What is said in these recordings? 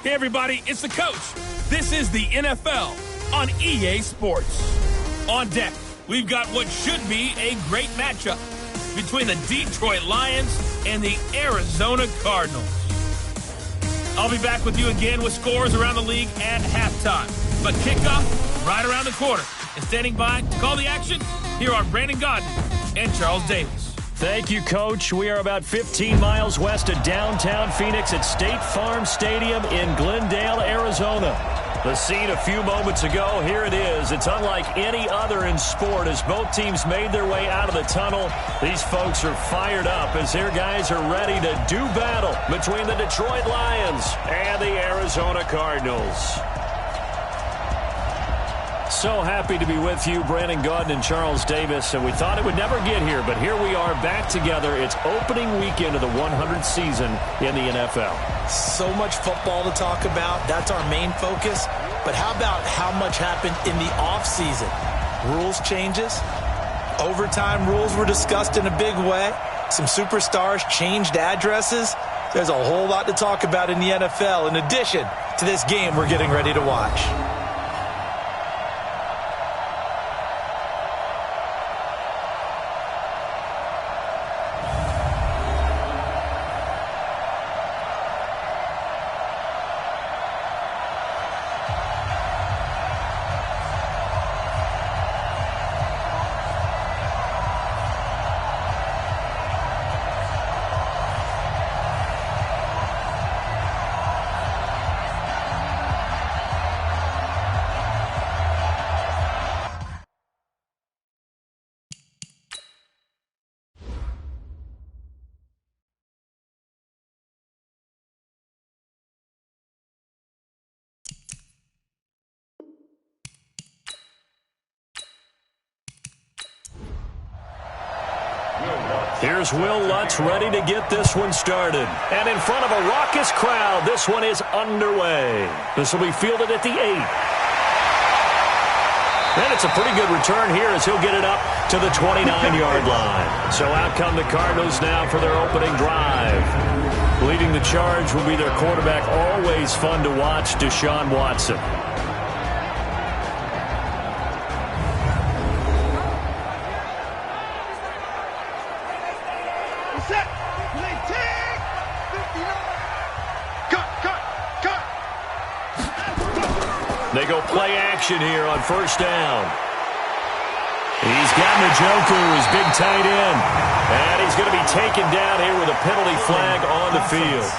Hey, everybody, it's the coach. This is the NFL on EA Sports. On deck, we've got what should be a great matchup between the Detroit Lions and the Arizona Cardinals. I'll be back with you again with scores around the league at halftime. But kickoff right around the corner. And standing by to call the action, here are Brandon Gaudin and Charles Davis. Thank you, Coach. We are about 15 miles west of downtown Phoenix at State Farm Stadium in Glendale, Arizona. The scene a few moments ago, here it is. It's unlike any other in sport as both teams made their way out of the tunnel. These folks are fired up as their guys are ready to do battle between the Detroit Lions and the Arizona Cardinals. So happy to be with you, Brandon Gaudin and Charles Davis, and we thought it would never get here, but here we are back together. It's opening weekend of the 100th season in the NFL. So much football to talk about. That's our main focus. But how about how much happened in the offseason? Rules changes. Overtime rules were discussed in a big way. Some superstars changed addresses. There's a whole lot to talk about in the NFL in addition to this game we're getting ready to watch. Here's Will Lutz ready to get this one started. And in front of a raucous crowd, this one is underway. This will be fielded at the 8. And it's a pretty good return here as he'll get it up to the 29-yard line. So out come the Cardinals now for their opening drive. Leading the charge will be their quarterback, always fun to watch, Deshaun Watson. They go play action here on first down. He's got Njoku, his big tight end. And he's going to be taken down here with a penalty flag on the field.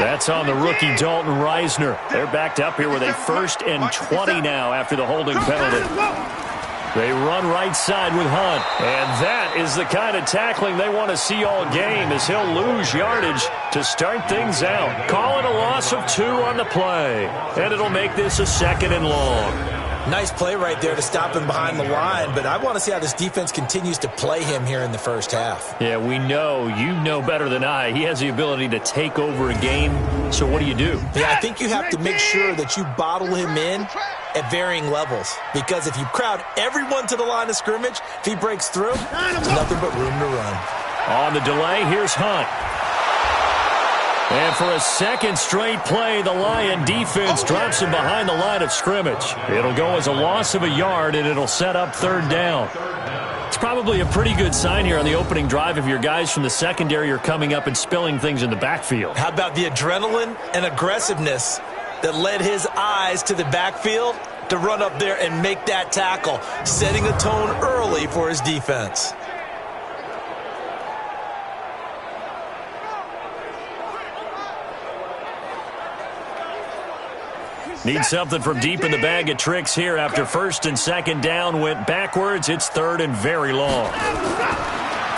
That's on the rookie Dalton Reisner. They're backed up here with a 1st and 20 now after the holding penalty. They run right side with Hunt. And that is the kind of tackling they want to see all game as he'll lose yardage to start things out. Call it a loss of 2 on the play. And it'll make this a 2nd and long. Nice play right there to stop him behind the line, but I want to see how this defense continues to play him here in the first half. Yeah, we know. You know better than I. He has the ability to take over a game. So what do you do? Yeah, I think you have to make sure that you bottle him in at varying levels, because if you crowd everyone to the line of scrimmage, if he breaks through, there's nothing but room to run. On the delay, here's Hunt. And for a second straight play, the Lion defense drops him behind the line of scrimmage. It'll go as a loss of a yard, and it'll set up 3rd down. It's probably a pretty good sign here on the opening drive if your guys from the secondary are coming up and spilling things in the backfield. How about the adrenaline and aggressiveness that led his eyes to the backfield to run up there and make that tackle, setting a tone early for his defense. Need something from deep in the bag of tricks here after 1st and 2nd down went backwards. It's 3rd and very long.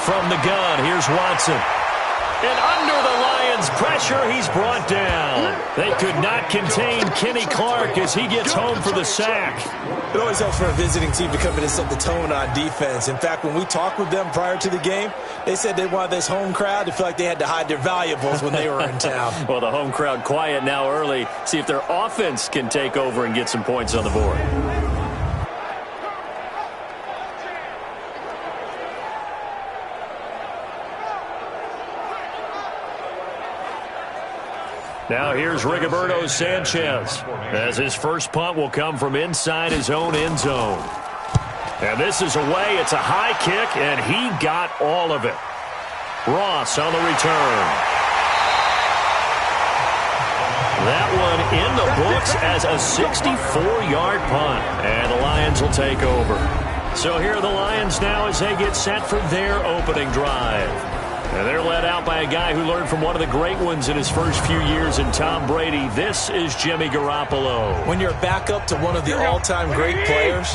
From the gun, here's Watson. And under the Lions' pressure, he's brought down. They could not contain Kenny Clark as he gets home for the sack. It always helps for a visiting team to come in and set the tone on defense. In fact, when we talked with them prior to the game, they said they wanted this home crowd to feel like they had to hide their valuables when they were in town. Well, the home crowd quiet now early. See if their offense can take over and get some points on the board. Now here's Rigoberto Sanchez, as his first punt will come from inside his own end zone. And this is away. It's a high kick, and he got all of it. Ross on the return. That one in the books as a 64-yard punt, and the Lions will take over. So here are the Lions now as they get set for their opening drive. And they're led out by a guy who learned from one of the great ones in his first few years in Tom Brady. This is Jimmy Garoppolo. When you're a backup to one of the all-time great players,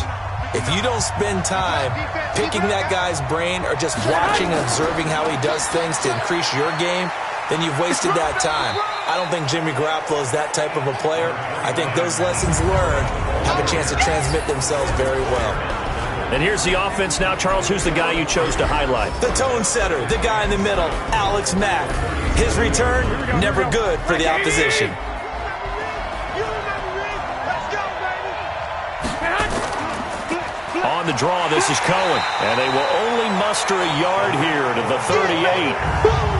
if you don't spend time picking that guy's brain or just watching and observing how he does things to increase your game, then you've wasted that time. I don't think Jimmy Garoppolo is that type of a player. I think those lessons learned have a chance to transmit themselves very well. And here's the offense now. Charles, who's the guy you chose to highlight? The tone setter, the guy in the middle, Alex Mack. His return, never good for the opposition. On the draw, this is Cohen. And they will only muster a yard here to the 38.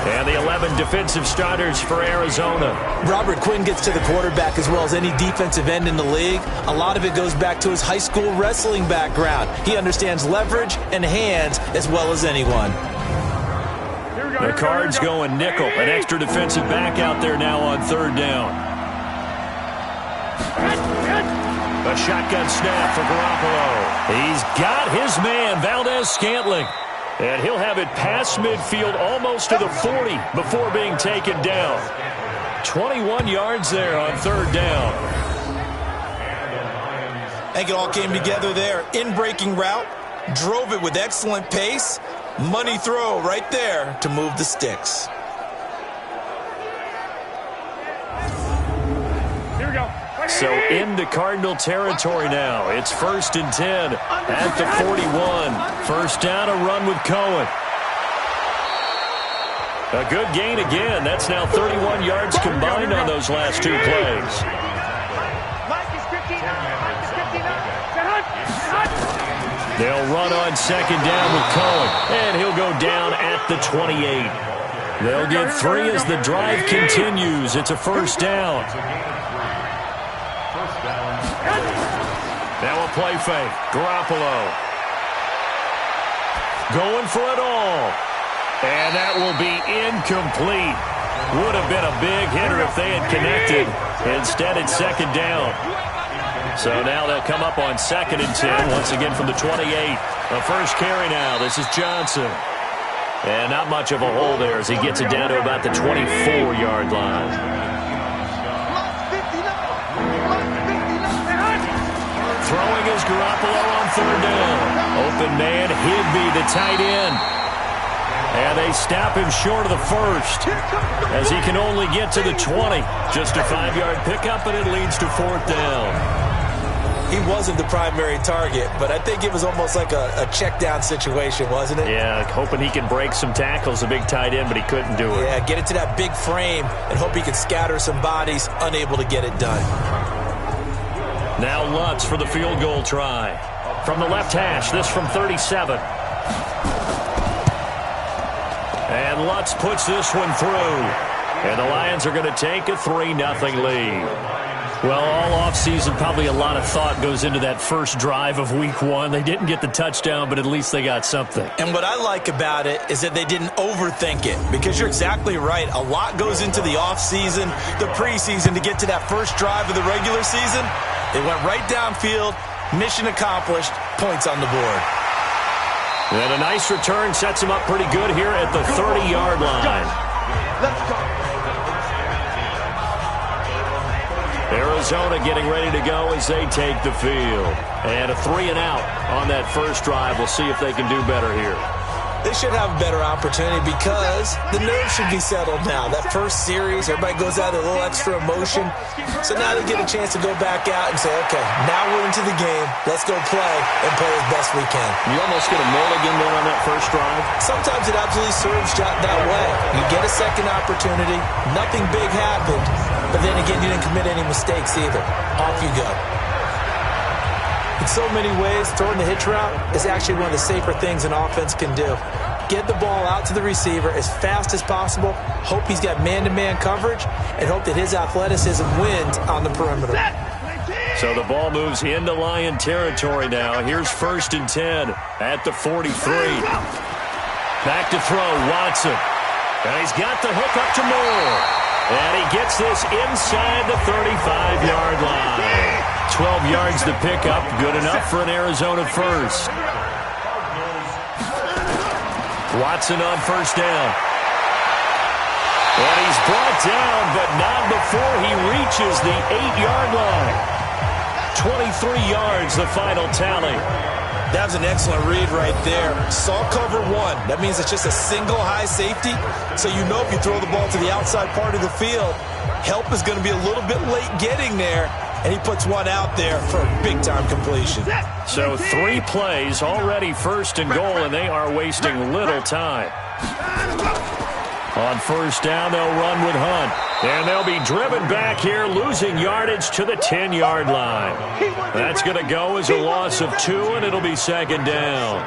And the 11 defensive starters for Arizona. Robert Quinn gets to the quarterback as well as any defensive end in the league. A lot of it goes back to his high school wrestling background. He understands leverage and hands as well as anyone. The Cards going nickel. An extra defensive back out there now on third down. A shotgun snap for Garoppolo. He's got his man, Valdez-Scantling. And he'll have it past midfield almost to the 40 before being taken down. 21 yards there on third down. I think it all came together there. In-breaking route, drove it with excellent pace. Money throw right there to move the sticks. Here we go. So into Cardinal territory now. It's 1st and 10 at the 41. First down, a run with Cohen. A good gain again. That's now 31 yards combined on those last two plays. They'll run on second down with Cohen, and he'll go down at the 28. They'll get 3 as the drive continues. It's a first down. Now a play fake. Garoppolo going for it all. And that will be incomplete. Would have been a big hitter if they had connected. Instead, it's second down. So now they'll come up on 2nd and 10. Once again from the 28. The first carry now. This is Johnson. And not much of a hole there as he gets it down to about the 24-yard line. Throwing is Garoppolo on third down. Open man, Higbee, the tight end. And they stop him short of the first as he can only get to the 20. Just a 5-yard pickup, and it leads to 4th down. He wasn't the primary target, but I think it was almost like a check down situation, wasn't it? Yeah, hoping he can break some tackles, a big tight end, but he couldn't do it. Yeah, get it to that big frame and hope he can scatter some bodies, unable to get it done. Now Lutz for the field goal try. From the left hash, this from 37. And Lutz puts this one through. And the Lions are going to take a 3-0 lead. Well, all offseason, probably a lot of thought goes into that first drive of week 1. They didn't get the touchdown, but at least they got something. And what I like about it is that they didn't overthink it, because you're exactly right. A lot goes into the offseason, the preseason, to get to that first drive of the regular season. They went right downfield, mission accomplished, points on the board. And a nice return sets him up pretty good here at the 30-yard line. Let's go. Arizona getting ready to go as they take the field. And a 3-and-out on that first drive. We'll see if they can do better here. They should have a better opportunity because the nerves should be settled now. That first series, everybody goes out with a little extra emotion. So now they get a chance to go back out and say, okay, now we're into the game. Let's go play and play as best we can. You almost get a mulligan there on that first drive. Sometimes it absolutely serves that way. You get a second opportunity. Nothing big happened. But then again, you didn't commit any mistakes either. Off you go. In so many ways, throwing the hitch route is actually one of the safer things an offense can do. get the ball out to the receiver as fast as possible, hope he's got man-to-man coverage, and hope that his athleticism wins on the perimeter. So the ball moves into Lion territory now. Here's 1st and 10 at the 43. Back to throw, Watson. And he's got the hook up to Moore. And he gets this inside the 35-yard line. 12 yards to pick up. Good enough for an Arizona first. Watson on 1st down. And he's brought down, but not before he reaches the 8-yard line. 23 yards, the final tally. That was an excellent read right there. Saw cover 1. That means it's just a single high safety. So you know if you throw the ball to the outside part of the field, help is going to be a little bit late getting there. And he puts one out there for a big-time completion. So 3 plays, already 1st and goal, and they are wasting little time. On 1st down, they'll run with Hunt. And they'll be driven back here, losing yardage to the 10-yard line. That's going to go as a loss of 2, and it'll be 2nd down.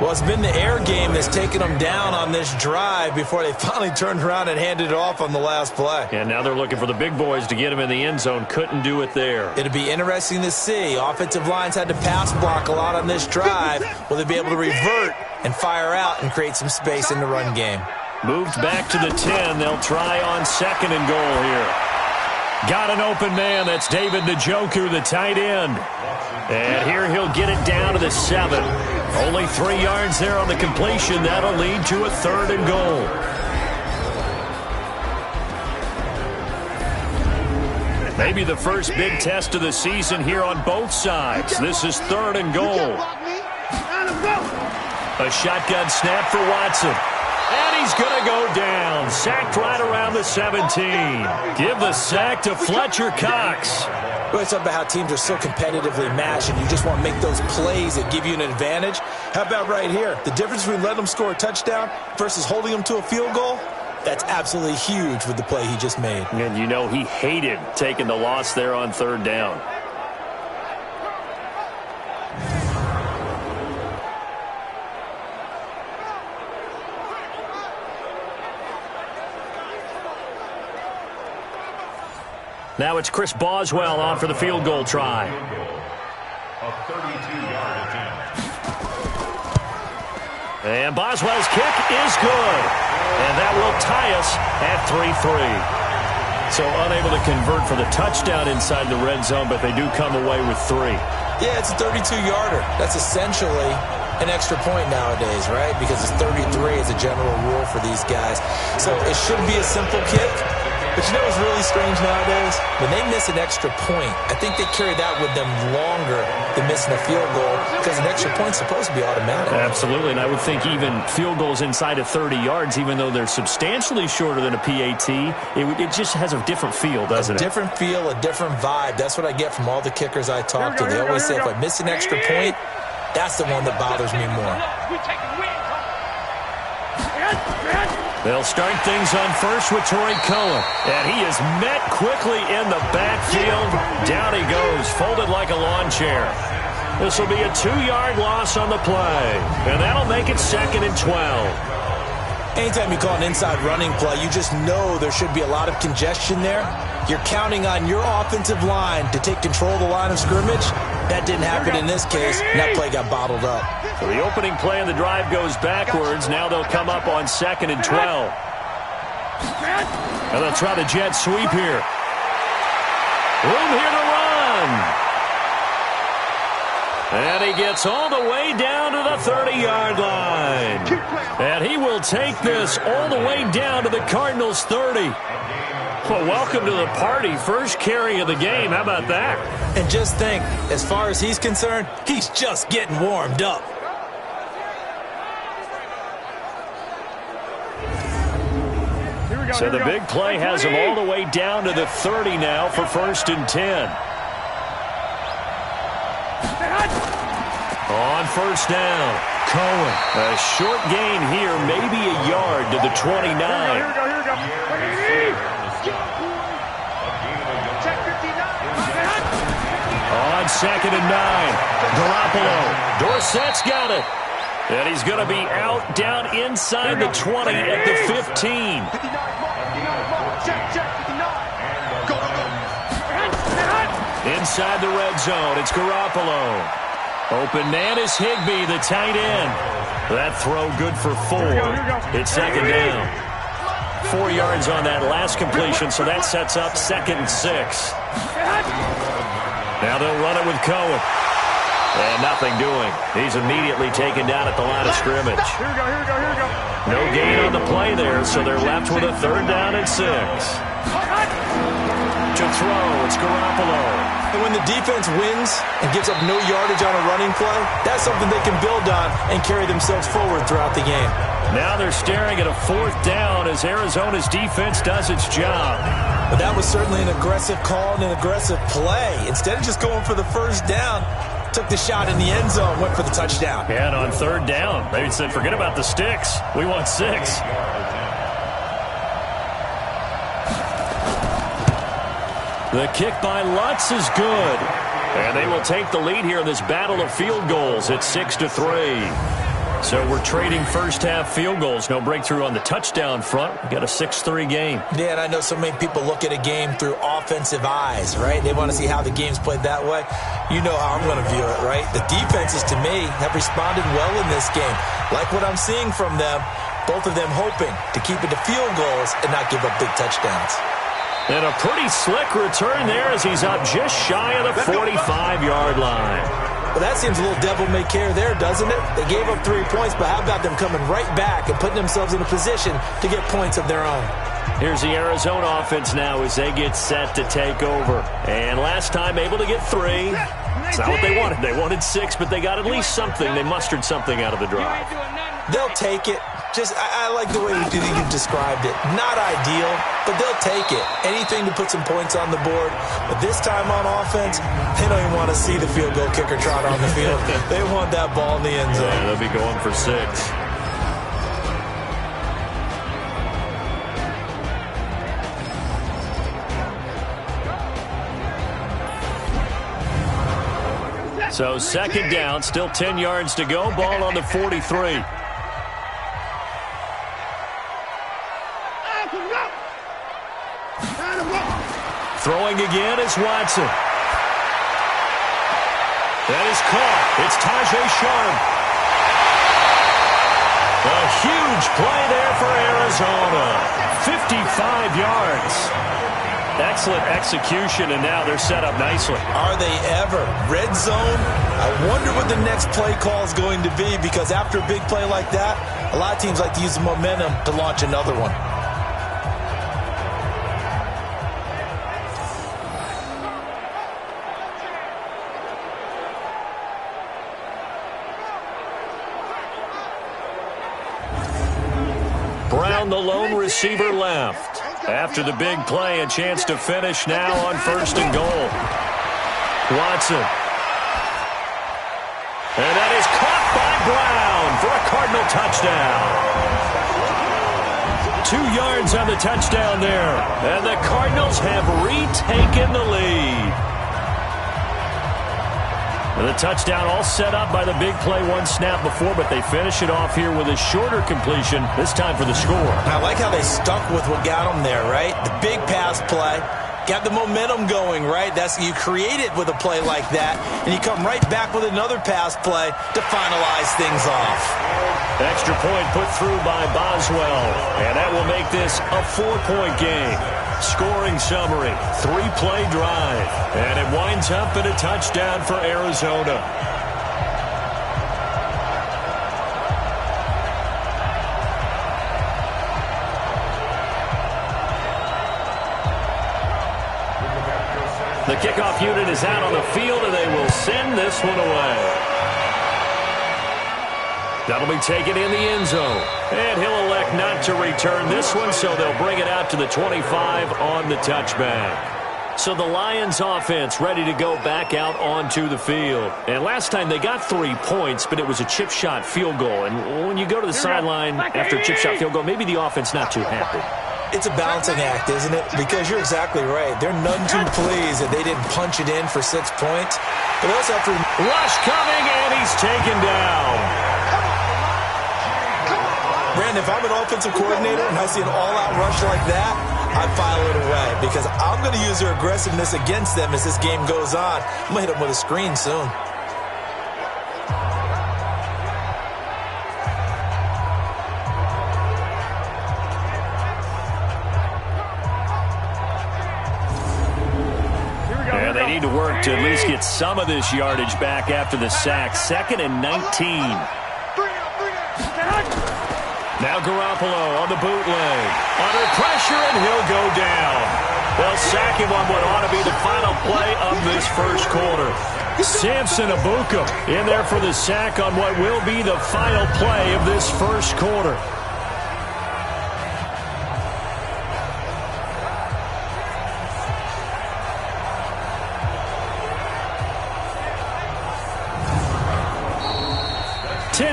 Well, it's been the air game that's taken them down on this drive before they finally turned around and handed it off on the last play. And now they're looking for the big boys to get him in the end zone. Couldn't do it there. It'll be interesting to see. Offensive lines had to pass block a lot on this drive. Will they be able to revert and fire out and create some space in the run game? Moved back to the 10. They'll try on 2nd and goal here. Got an open man. That's David Njoku, the tight end. And here he'll get it down to the 7. Only 3 yards there on the completion. That'll lead to a 3rd and goal. Maybe the first big test of the season here on both sides. This is 3rd and goal. A shotgun snap for Watson. And he's going to go down. Sacked right around the 17. Give the sack to Fletcher Cox. We're talking about how teams are so competitively matched and you just want to make those plays that give you an advantage. How about right here? The difference between letting them score a touchdown versus holding them to a field goal, that's absolutely huge with the play he just made. And you know he hated taking the loss there on 3rd down. Now it's Chris Boswell on for the field goal try. A 32-yard attempt. And Boswell's kick is good. And that will tie us at 3-3. So unable to convert for the touchdown inside the red zone, but they do come away with 3. Yeah, it's a 32-yarder. That's essentially an extra point nowadays, right? Because it's 33 as a general rule for these guys. So it should be a simple kick. But you know what's really strange nowadays? When they miss an extra point, I think they carry that with them longer than missing a field goal because an extra point's supposed to be automatic. Absolutely, and I would think even field goals inside of 30 yards, even though they're substantially shorter than a PAT, it just has a different feel, doesn't it? A different feel, a different vibe. That's what I get from all the kickers I talk to. They always say if I miss an extra point, that's the one that bothers me more. They'll start things on first with Torrey Cohen. And he is met quickly in the backfield. Down he goes, folded like a lawn chair. This will be a 2-yard loss on the play. And that'll make it 2nd and 12. Anytime you call an inside running play, you just know there should be a lot of congestion there. You're counting on your offensive line to take control of the line of scrimmage. That didn't happen in this case, and that play got bottled up. So the opening play of the drive goes backwards. Now they'll come up on 2nd and 12. And they'll try the jet sweep here. Room here to run. And he gets all the way down to the 30-yard line. And he will take this all the way down to the Cardinals' 30. Well, welcome to the party. First carry of the game. How about that? And just think, as far as he's concerned, he's just getting warmed up. So the big play has him all the way down to the 30 now for 1st and 10. On 1st down, Cohen. A short gain here, maybe a yard to the 29. Here we go. On 2nd and 9, Garoppolo. Dorsett's got it. And he's going to be out down inside the 20 at the 15. Inside the red zone, it's Garoppolo. Open man is Higbee, the tight end. That throw good for 4. It's second down. 4 yards on that last completion, so that sets up 2nd and 6. Now they'll run it with Cohen. And nothing doing. He's immediately taken down at the line of scrimmage. Here we go. No gain on the play there, so they're left with a 3rd down and 6. To throw, it's Garoppolo. And when the defense wins and gives up no yardage on a running play, that's something they can build on and carry themselves forward throughout the game. Now they're staring at a 4th down as Arizona's defense does its job. But that was certainly an aggressive call and an aggressive play. Instead of just going for the 1st down, took the shot in the end zone, went for the touchdown. And on 3rd down, they said, forget about the sticks. We want 6. The kick by Lutz is good. And they will take the lead here in this battle of field goals at 6-3. So we're trading first-half field goals. No breakthrough on the touchdown front. We got a 6-3 game. Yeah, and I know so many people look at a game through offensive eyes, right? They want to see how the game's played that way. You know how I'm going to view it, right? The defenses, to me, have responded well in this game. Like what I'm seeing from them, both of them hoping to keep it to field goals and not give up big touchdowns. And a pretty slick return there as he's up just shy of the 45-yard line. Well, that seems a little devil-may-care there, doesn't it? They gave up 3 points, but how about them coming right back and putting themselves in a position to get points of their own? Here's the Arizona offense now as they get set to take over. And last time able to get 3. It's not what they wanted. They wanted 6, but they got at least something. They mustered something out of the drive. They'll take it. I like the way you described it. Not ideal, but they'll take it. Anything to put some points on the board. But this time on offense, they don't even want to see the field goal kicker trot on the field. They want that ball in the end zone. Yeah, they'll be going for 6. So 2nd down, still 10 yards to go. Ball on the 43. Throwing again is Watson. That is caught. It's Tajay Sharp. A huge play there for Arizona. 55 yards. Excellent execution, and now they're set up nicely. Are they ever? Red zone? I wonder what the next play call is going to be, because after a big play like that, a lot of teams like to use the momentum to launch another one. Brown, the lone receiver, left. After the big play, a chance to finish now on 1st and goal. Watson. And that is caught by Brown for a Cardinal touchdown. 2 yards on the touchdown there. And the Cardinals have retaken the lead. And the touchdown all set up by the big play 1 snap before, but they finish it off here with a shorter completion, this time for the score. I like how they stuck with what got them there, right? The big pass play, got the momentum going, right? You create it with a play like that, and you come right back with another pass play to finalize things off. Extra point put through by Boswell, and that will make this a 4-point game. Scoring summary, 3-play drive, and it winds up in a touchdown for Arizona. The kickoff unit is out on the field, and they will send this one away. That'll be taken in the end zone. And he'll elect not to return this one, so they'll bring it out to the 25 on the touchback. So the Lions offense ready to go back out onto the field. And last time they got 3 points, but it was a chip shot field goal. And when you go to the sideline after a chip shot field goal, maybe the offense not too happy. It's a balancing act, isn't it? Because you're exactly right. They're none too pleased that they didn't punch it in for 6 points. But they also have to... Rush coming, and he's taken down. Brandon, if I'm an offensive coordinator and I see an all-out rush like that, I file it away because I'm going to use their aggressiveness against them as this game goes on. I'm going to hit them with a screen soon. Yeah, they need to work to at least get some of this yardage back after the sack. 2nd and 19. Now Garoppolo on the bootleg. Under pressure, and he'll go down. They'll sack him on what ought to be the final play of this first quarter. Samson Abuka in there for the sack on what will be the final play of this first quarter.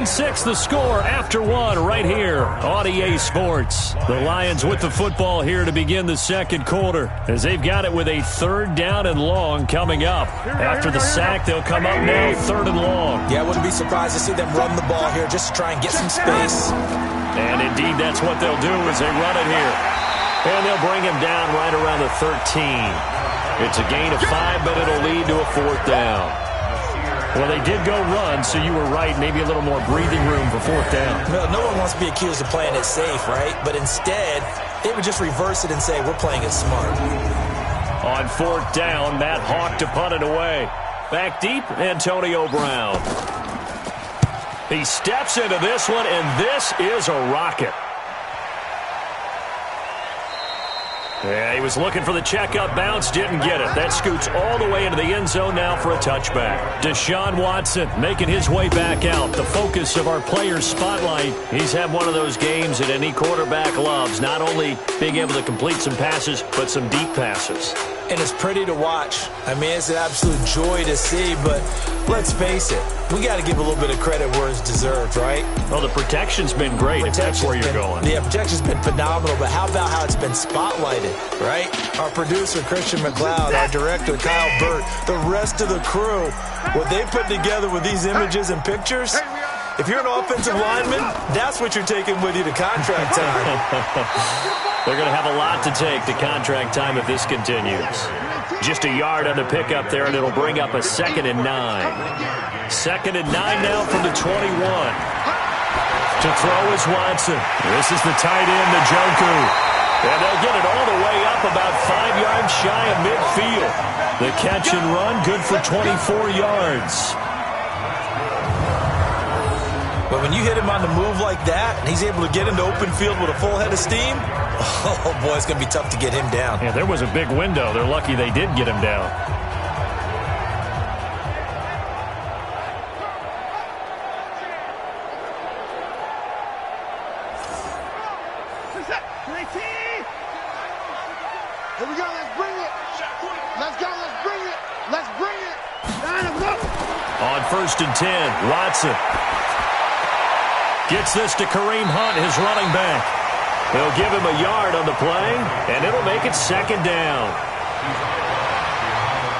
.6 the score after one right here on EA Sports. The Lions with the football here to begin the second quarter as they've got it with a 3rd down and long coming up. After the sack, they'll come up now 3rd and long. Yeah, I wouldn't be surprised to see them run the ball here just to try and get some space. And indeed, that's what they'll do as they run it here. And they'll bring him down right around the 13. It's a gain of 5, but it'll lead to a 4th down. Well, they did go run, so you were right. Maybe a little more breathing room for 4th down. Well, no one wants to be accused of playing it safe, right? But instead, they would just reverse it and say, we're playing it smart. On 4th down, Matt Hawk to punt it away. Back deep, Antonio Brown. He steps into this one, and this is a rocket. Yeah, he was looking for the checkup bounce, didn't get it. That scoots all the way into the end zone now for a touchback. Deshaun Watson making his way back out. The focus of our players' spotlight. He's had one of those games that any quarterback loves. Not only being able to complete some passes, but some deep passes. And it's pretty to watch. I mean, it's an absolute joy to see, but let's face it. We got to give a little bit of credit where it's deserved, right? Well, the protection's been great, if that's where you're going. The protection's been phenomenal, but how about how it's been spotlighted, right? Our producer, Christian McLeod, our director, Kyle Burt, the rest of the crew, what they put together with these images and pictures, if you're an offensive lineman, that's what you're taking with you to contract time. They're going to have a lot to take to contract time if this continues. Just a yard on the pickup there, and it'll bring up a 2nd and 9. 2nd and 9 now from the 21. To throw is Watson. This is the tight end, Njoku. And they'll get it all the way up about 5 yards shy of midfield. The catch and run, good for 24 yards. But when you hit him on the move like that, and he's able to get into open field with a full head of steam, oh, boy, it's going to be tough to get him down. Yeah, there was a big window. They're lucky they did get him down. Here we go, let's bring it. Let's go, let's bring it. Let's bring it. On 1st and 10, Watson gets this to Kareem Hunt, his running back. They'll give him a yard on the play, and it'll make it 2nd down.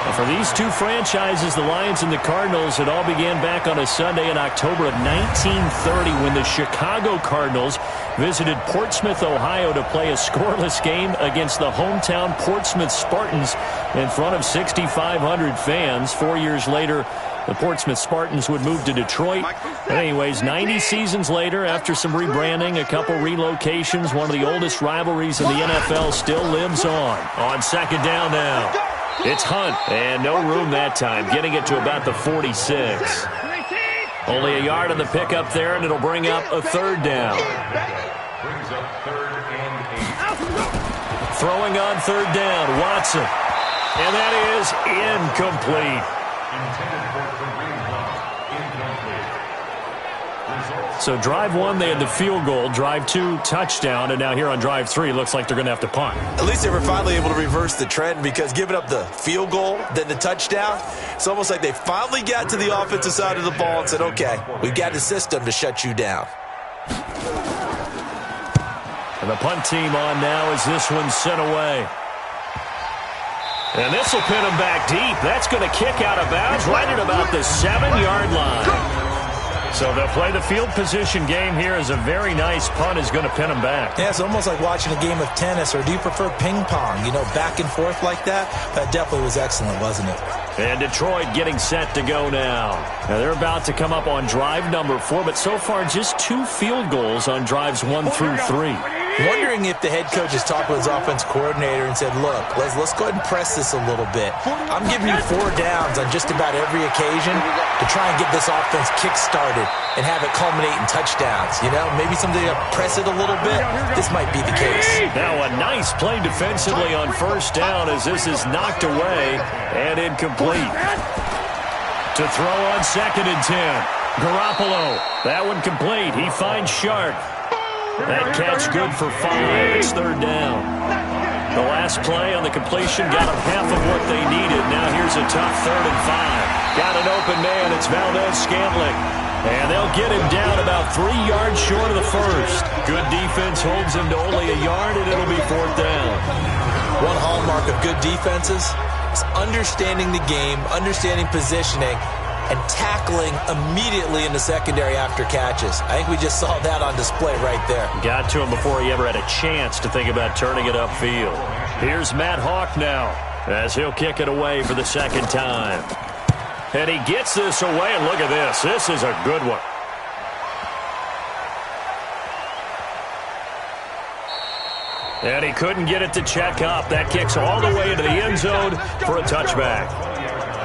And for these two franchises, the Lions and the Cardinals, it all began back on a Sunday in October of 1930 when the Chicago Cardinals visited Portsmouth, Ohio to play a scoreless game against the hometown Portsmouth Spartans in front of 6,500 fans. 4 years later, the Portsmouth Spartans would move to Detroit. But anyways, 90 seasons later, after some rebranding, a couple relocations, one of the oldest rivalries in the NFL still lives on. On 2nd down now, it's Hunt, and no room that time, getting it to about the 46. Only a yard on the pickup there, and it'll bring up a 3rd down. Brings up 3rd and 8. Throwing on 3rd down, Watson. And that is incomplete. Intended for Kareem Hunt. Incomplete. So drive 1, they had the field goal. Drive 2, touchdown. And now here on drive 3, looks like they're going to have to punt. At least they were finally able to reverse the trend, because giving up the field goal, then the touchdown, it's almost like they finally got to the offensive side of the ball and said, okay, we've got the system to shut you down. And the punt team on now as this one's sent away. And this will pin him back deep. That's going to kick out of bounds right at about the 7-yard line. So they'll play the field position game here as a very nice punt is going to pin them back. Yeah, it's almost like watching a game of tennis, or do you prefer ping pong? You know, back and forth like that? That definitely was excellent, wasn't it? And Detroit getting set to go now. Now they're about to come up on drive number 4, but so far just 2 field goals on drives 1 through 3. Wondering if the head coach has talked with his offense coordinator and said, look, let's go ahead and press this a little bit. I'm giving you 4 downs on just about every occasion to try and get this offense kick-started and have it culminate in touchdowns. You know, maybe something to press it a little bit. This might be the case. Now a nice play defensively on first down as this is knocked away and incomplete. To throw on 2nd and 10. Garoppolo. That one complete. He finds Sharp. That catch good for 5. It's 3rd down. The last play on the completion got them half of what they needed. Now here's a tough 3rd and 5. Got an open man. It's Valdez-Scantling. And they'll get him down about 3 yards short of the first. Good defense holds him to only a yard, and it'll be 4th down. One hallmark of good defenses is understanding the game, understanding positioning, and tackling immediately in the secondary after catches. I think we just saw that on display right there. Got to him before he ever had a chance to think about turning it upfield. Here's Matt Hawk now as he'll kick it away for the 2nd time. And he gets this away, and look at this. This is a good one. And he couldn't get it to check up. That kicks all the way into the end zone for a touchback.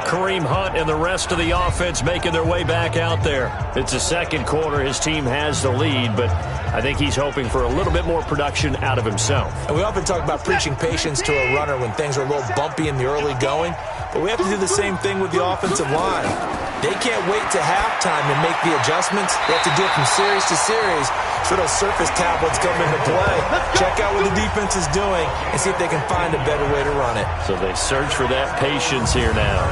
Kareem Hunt and the rest of the offense making their way back out there. It's the 2nd quarter. His team has the lead, but I think he's hoping for a little bit more production out of himself. And we often talk about preaching patience to a runner when things are a little bumpy in the early going, but we have to do the same thing with the offensive line. They can't wait to halftime and make the adjustments. They have to do it from series to series so those surface tablets come into play. Check out what the defense is doing and see if they can find a better way to run it. So they search for that patience here now.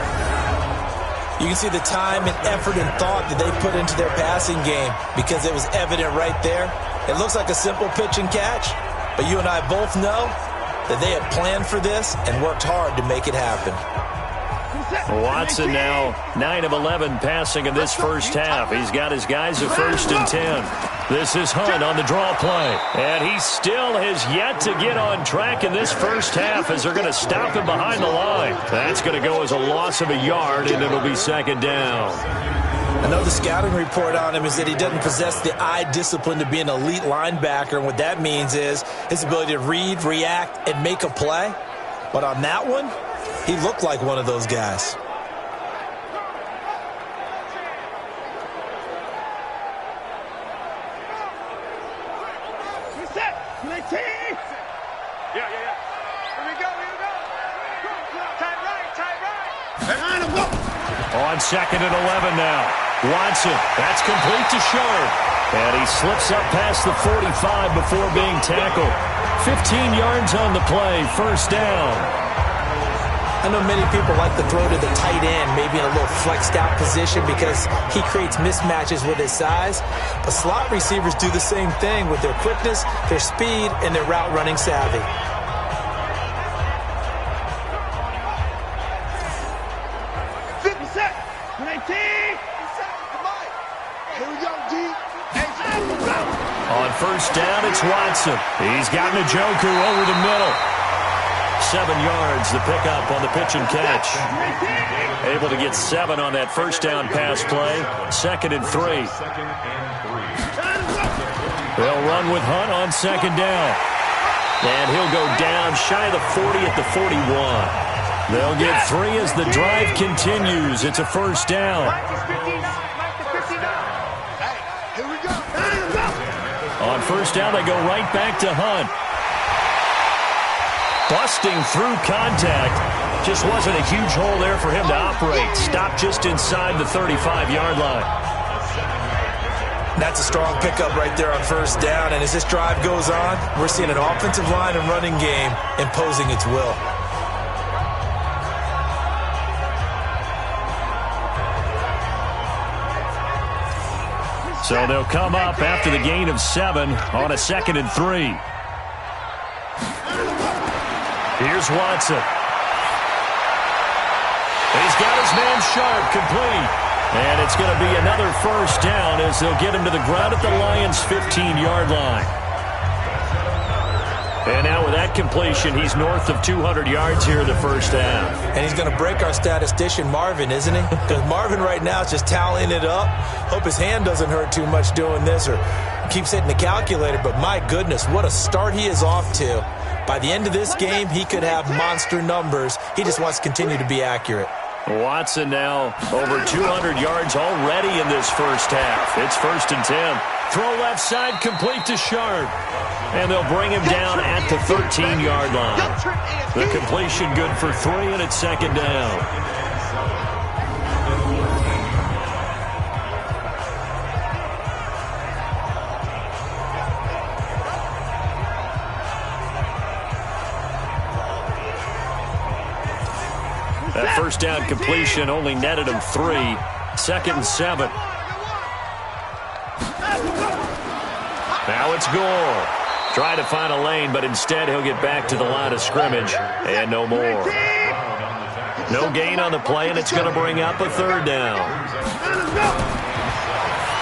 You can see the time and effort and thought that they put into their passing game because it was evident right there. It looks like a simple pitch and catch, but you and I both know that they had planned for this and worked hard to make it happen. Watson now 9 of 11 passing in this first half. He's got his guys at 1st and 10. This is Hunt on the draw play. And he still has yet to get on track in this first half as they're going to stop him behind the line. That's going to go as a loss of a yard, and it'll be 2nd down. I know the scouting report on him is that he doesn't possess the eye discipline to be an elite linebacker, and what that means is his ability to read, react, and make a play. But on that one, he looked like one of those guys. On 2nd and 11 now. Watson, that's complete to Sharp. And he slips up past the 45 before being tackled. 15 yards on the play, 1st down. I know many people like to throw to the tight end, maybe in a little flexed out position because he creates mismatches with his size. But slot receivers do the same thing with their quickness, their speed, and their route running savvy. On 1st down, it's Watson. He's got Njoku over the middle. 7 yards, the pickup on the pitch and catch. Able to get 7 on that 1st down pass play. 2nd and 3. They'll run with Hunt on 2nd down. And he'll go down shy of the 40 at the 41. They'll get 3 as the drive continues. It's a 1st down. On 1st down, they go right back to Hunt. Busting through contact. Just wasn't a huge hole there for him to operate. Stopped just inside the 35-yard line. That's a strong pickup right there on 1st down. And as this drive goes on, we're seeing an offensive line and running game imposing its will. So they'll come up after the gain of 7 on a 2nd and 3. Here's Watson. He's got his man Sharp complete. And it's going to be another first down as they'll get him to the ground at the Lions' 15-yard line. And now with that completion, he's north of 200 yards here in the first half. And he's going to break our statistician Marvin, isn't he? Because Marvin right now is just tallying it up. Hope his hand doesn't hurt too much doing this or keeps hitting the calculator. But my goodness, what a start he is off to. By the end of this game, he could have monster numbers. He just wants to continue to be accurate. Watson now over 200 yards already in this first half. It's 1st and 10. Throw left side, complete to Sharp. And they'll bring him down at the 13-yard line. The completion good for 3, and it's 2nd down. That first down completion only netted him 3. 2nd and 7. Now it's Gore. Try to find a lane, but instead he'll get back to the line of scrimmage. And no more. No gain on the play, and it's going to bring up a 3rd down.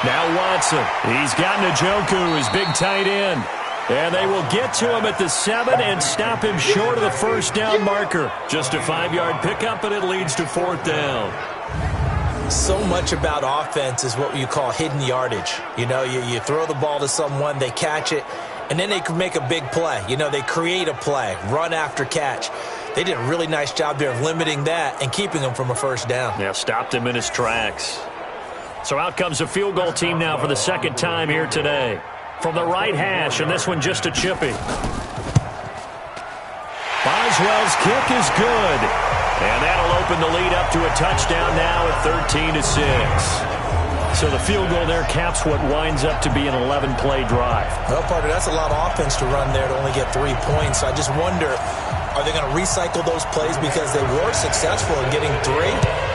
Now Watson. He's got Njoku, his big tight end. And they will get to him at the 7 and stop him short of the first down marker. Just a 5-yard pickup, and it leads to 4th down. So much about offense is what you call hidden yardage. You know, you throw the ball to someone, they catch it, and then they can make a big play. You know, they create a play, run after catch. They did a really nice job there of limiting that and keeping him from a first down. Yeah, stopped him in his tracks. So out comes a field goal team now for the 2nd time here today. From the right hash, and this one just a chippy. Boswell's kick is good. And that'll open the lead up to a touchdown now at 13-6. So the field goal there caps what winds up to be an 11-play drive. Well, partner, that's a lot of offense to run there to only get 3 points. I just wonder, are they going to recycle those plays because they were successful in getting 3?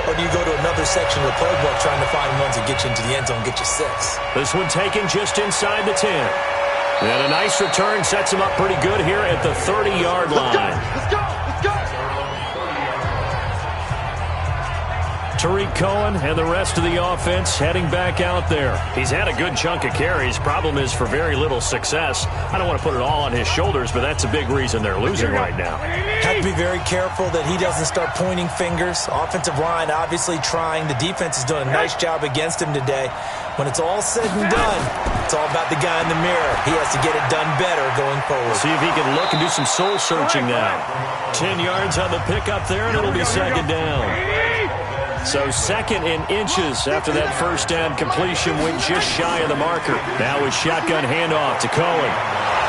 Or do you go to another section of the playbook trying to find ones that get you into the end zone and get you 6? This one taken just inside the 10. And a nice return sets him up pretty good here at the 30-yard line. Let's go! Let's go! Tariq Cohen and the rest of the offense heading back out there. He's had a good chunk of carries. Problem is for very little success. I don't want to put it all on his shoulders, but that's a big reason they're losing right now. Have to be very careful that he doesn't start pointing fingers. Offensive line obviously trying. The defense has done a nice job against him today. When it's all said and done, it's all about the guy in the mirror. He has to get it done better going forward. See if he can look and do some soul searching now. 10 yards on the pickup there, and it'll be 2nd down. So 2nd and inches after that first down completion went just shy of the marker. Now a shotgun handoff to Cohen.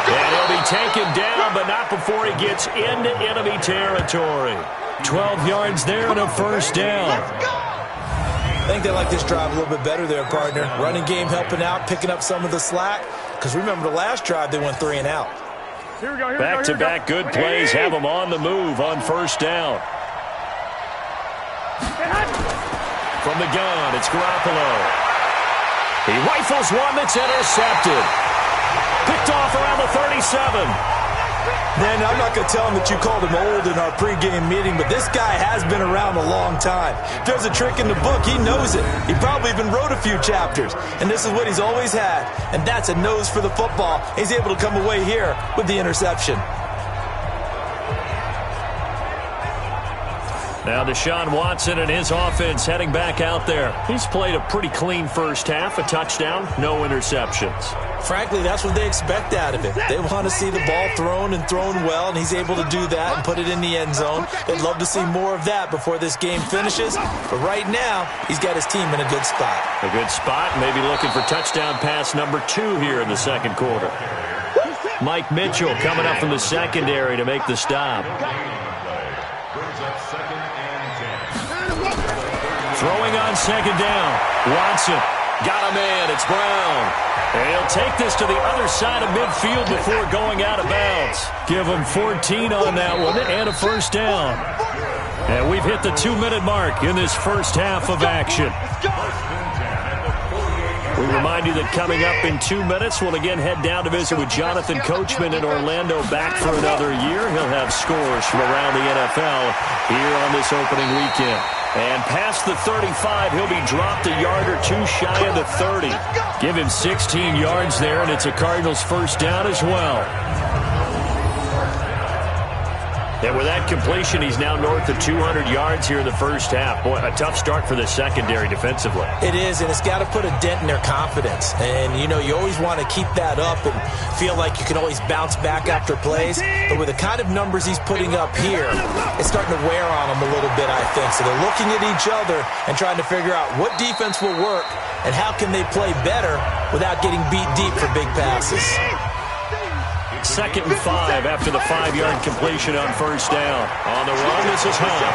And he'll be taken down, but not before he gets into enemy territory. 12 yards there and a first down. I think they like this drive a little bit better there, partner. Running game helping out, picking up some of the slack. Because remember the last drive, they went 3 and out. Back-to-back good plays have them on the move on first down. From the gun, it's Garoppolo. He rifles one that's intercepted. Picked off around the 37. Man, I'm not going to tell him that you called him old in our pregame meeting, but this guy has been around a long time. If there's a trick in the book, he knows it. He probably even wrote a few chapters, and this is what he's always had, and that's a nose for the football. He's able to come away here with the interception. Now Deshaun Watson and his offense heading back out there. He's played a pretty clean first half, a touchdown, no interceptions. Frankly, that's what they expect out of him. They want to see the ball thrown and thrown well, and he's able to do that and put it in the end zone. They'd love to see more of that before this game finishes. But right now, he's got his team in a good spot. A good spot, maybe looking for touchdown pass number 2 here in the second quarter. Mike Mitchell coming up from the secondary to make the stop. Throwing on second down. Watson got a man. It's Brown. And he'll take this to the other side of midfield before going out of bounds. Give him 14 on that one and a first down. And we've hit the 2-minute mark in this first half of action. We remind you that coming up in 2 minutes, we'll again head down to visit with Jonathan Coachman in Orlando, back for another year. He'll have scores from around the NFL here on this opening weekend. And past the 35, he'll be dropped a yard or two shy of the 30. Give him 16 yards there, and it's a Cardinals first down as well. And with that completion, he's now north of 200 yards here in the first half. Boy, a tough start for the secondary defensively. It is, and it's got to put a dent in their confidence. And, you know, you always want to keep that up and feel like you can always bounce back after plays. But with the kind of numbers he's putting up here, it's starting to wear on them a little bit, I think. So they're looking at each other and trying to figure out what defense will work and how can they play better without getting beat deep for big passes. 2nd and 5 after the 5-yard completion on first down. On the run, this is Hunt.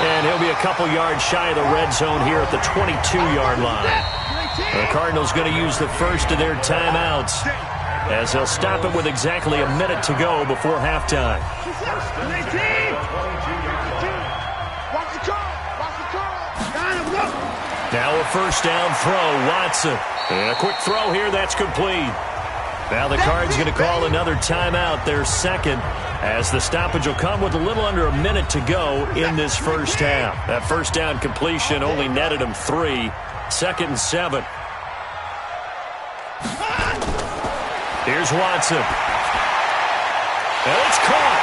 And he'll be a couple yards shy of the red zone here at the 22-yard line. The Cardinals going to use the first of their timeouts as they'll stop it with exactly a minute to go before halftime. Now a first down throw, Watson. And a quick throw here, that's complete. Now the Cards going to call another timeout, their second, as the stoppage will come with a little under a minute to go in this first half. That first down completion only netted him 3. 2nd and 7. Here's Watson. And it's caught.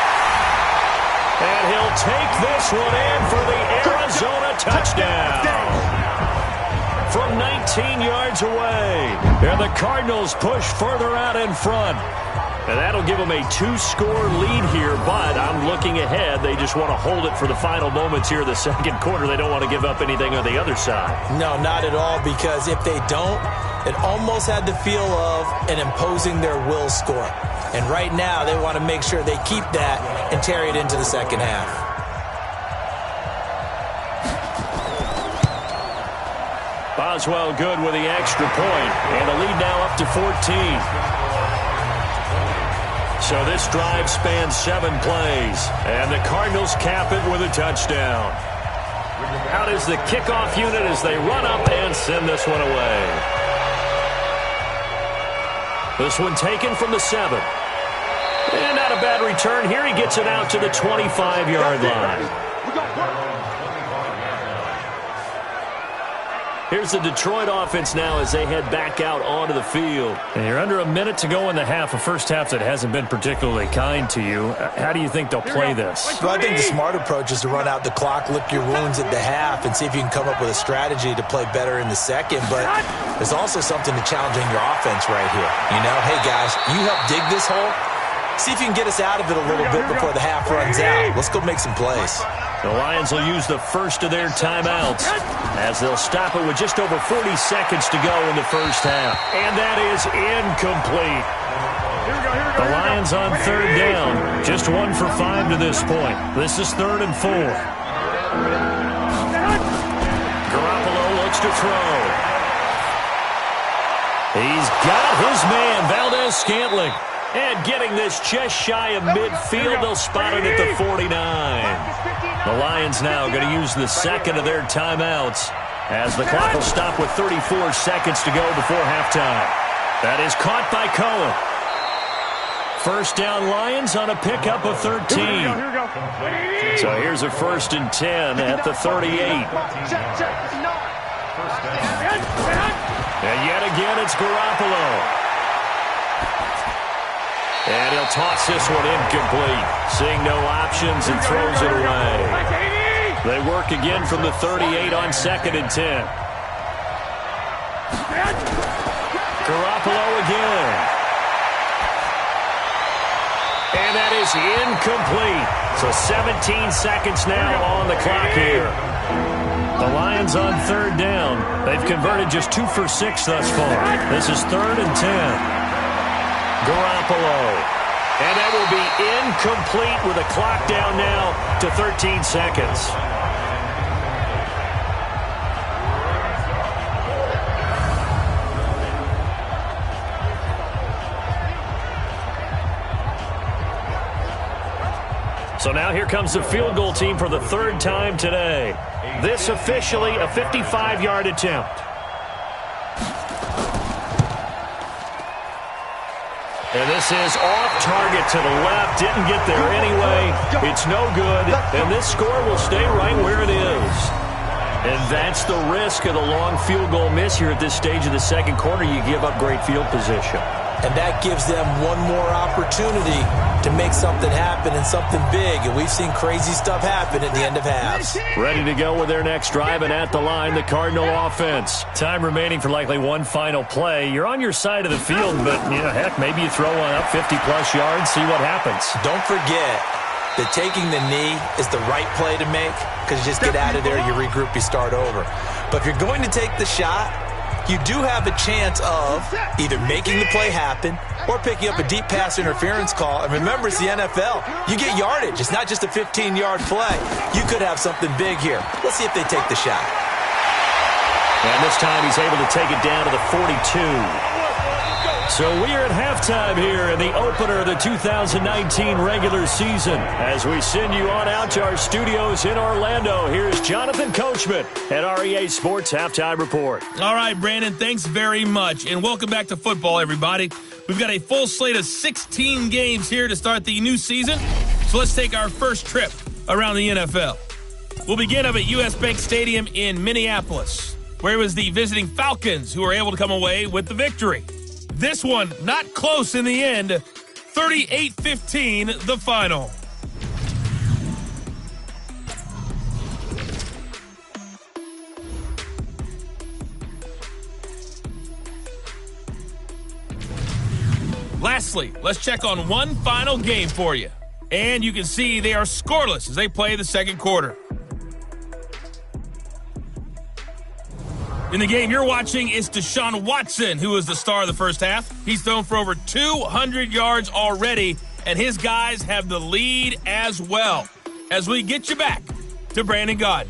And he'll take this one in for the Arizona touchdown. From 19 yards away. And the Cardinals push further out in front. And that'll give them a 2-score lead here, but I'm looking ahead. They just want to hold it for the final moments here of the second quarter. They don't want to give up anything on the other side. No, not at all, because if they don't, it almost had the feel of an imposing their will score. And right now, they want to make sure they keep that and carry it into the second half. Boswell good with the extra point, and the lead now up to 14. So this drive spans 7 plays, and the Cardinals cap it with a touchdown. Out is the kickoff unit as they run up and send this one away. This one taken from the 7. And not a bad return here. He gets it out to the 25-yard line. Here's the Detroit offense now as they head back out onto the field. And you're under a minute to go in the half, a first half that hasn't been particularly kind to you. How do you think they'll play this? Well, I think the smart approach is to run out the clock, lick your wounds at the half, and see if you can come up with a strategy to play better in the second. But there's also something to challenging your offense right here. You know, hey, guys, you help dig this hole. See if you can get us out of it a little bit before the half runs out. Let's go make some plays. The Lions will use the first of their timeouts as they'll stop it with just over 40 seconds to go in the first half. And that is incomplete. The Lions on third down. Just 1 for 5 to this point. This is 3rd and 4. Garoppolo looks to throw. He's got his man, Valdez-Scantling. And getting this just shy of midfield, they'll spot it at the 49. The Lions now going to use the second of their timeouts as the clock will stop with 34 seconds to go before halftime. That is caught by Cohen. First down Lions on a pickup of 13. So here's a 1st and 10 at the 38. And yet again, it's Garoppolo. And he'll toss this one incomplete. Seeing no options and throws it away. They work again from the 38 on 2nd and 10. Garoppolo again. And that is incomplete. So 17 seconds now on the clock here. The Lions on third down. They've converted just 2 for 6 thus far. This is 3rd and 10. Garoppolo. And that will be incomplete with a clock down now to 13 seconds. So now here comes the field goal team for the 3rd time today. This officially a 55-yard attempt. And this is off target to the left. Didn't get there anyway. It's no good. And this score will stay right where it is. And that's the risk of the long field goal miss here at this stage of the second quarter. You give up great field position. And that gives them one more opportunity to make something happen and something big. And we've seen crazy stuff happen at the end of halves. Ready to go with their next drive, and at the line, the Cardinal offense. Time remaining for likely one final play. You're on your side of the field, but, heck, maybe you throw one up 50-plus yards, see what happens. Don't forget that taking the knee is the right play to make, because you just get out of there, you regroup, you start over. But if you're going to take the shot, you do have a chance of either making the play happen or picking up a deep pass interference call. And remember, it's the NFL. You get yardage. It's not just a 15-yard play. You could have something big here. Let's see if they take the shot. And this time he's able to take it down to the 42. So we are at halftime here in the opener of the 2019 regular season. As we send you on out to our studios in Orlando, here's Jonathan Coachman at our EA Sports Halftime Report. All right, Brandon, thanks very much. And welcome back to football, everybody. We've got a full slate of 16 games here to start the new season. So let's take our first trip around the NFL. We'll begin up at U.S. Bank Stadium in Minneapolis, where it was the visiting Falcons who were able to come away with the victory. This one, not close in the end, 38-15, the final. Lastly, let's check on one final game for you. And you can see they are scoreless as they play the second quarter. In the game you're watching is Deshaun Watson, who is the star of the first half. He's thrown for over 200 yards already, and his guys have the lead as well. As we get you back to Brandon Gaudin.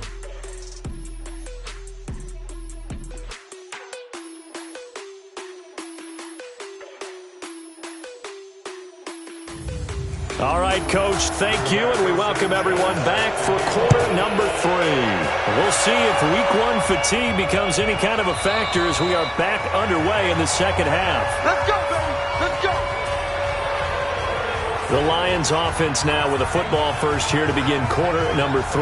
All right, Coach, thank you, and we welcome everyone back for quarter number 3. We'll see if week 1 fatigue becomes any kind of a factor as we are back underway in the second half. Let's go, baby. Let's go. The Lions offense now with a football first here to begin quarter number 3.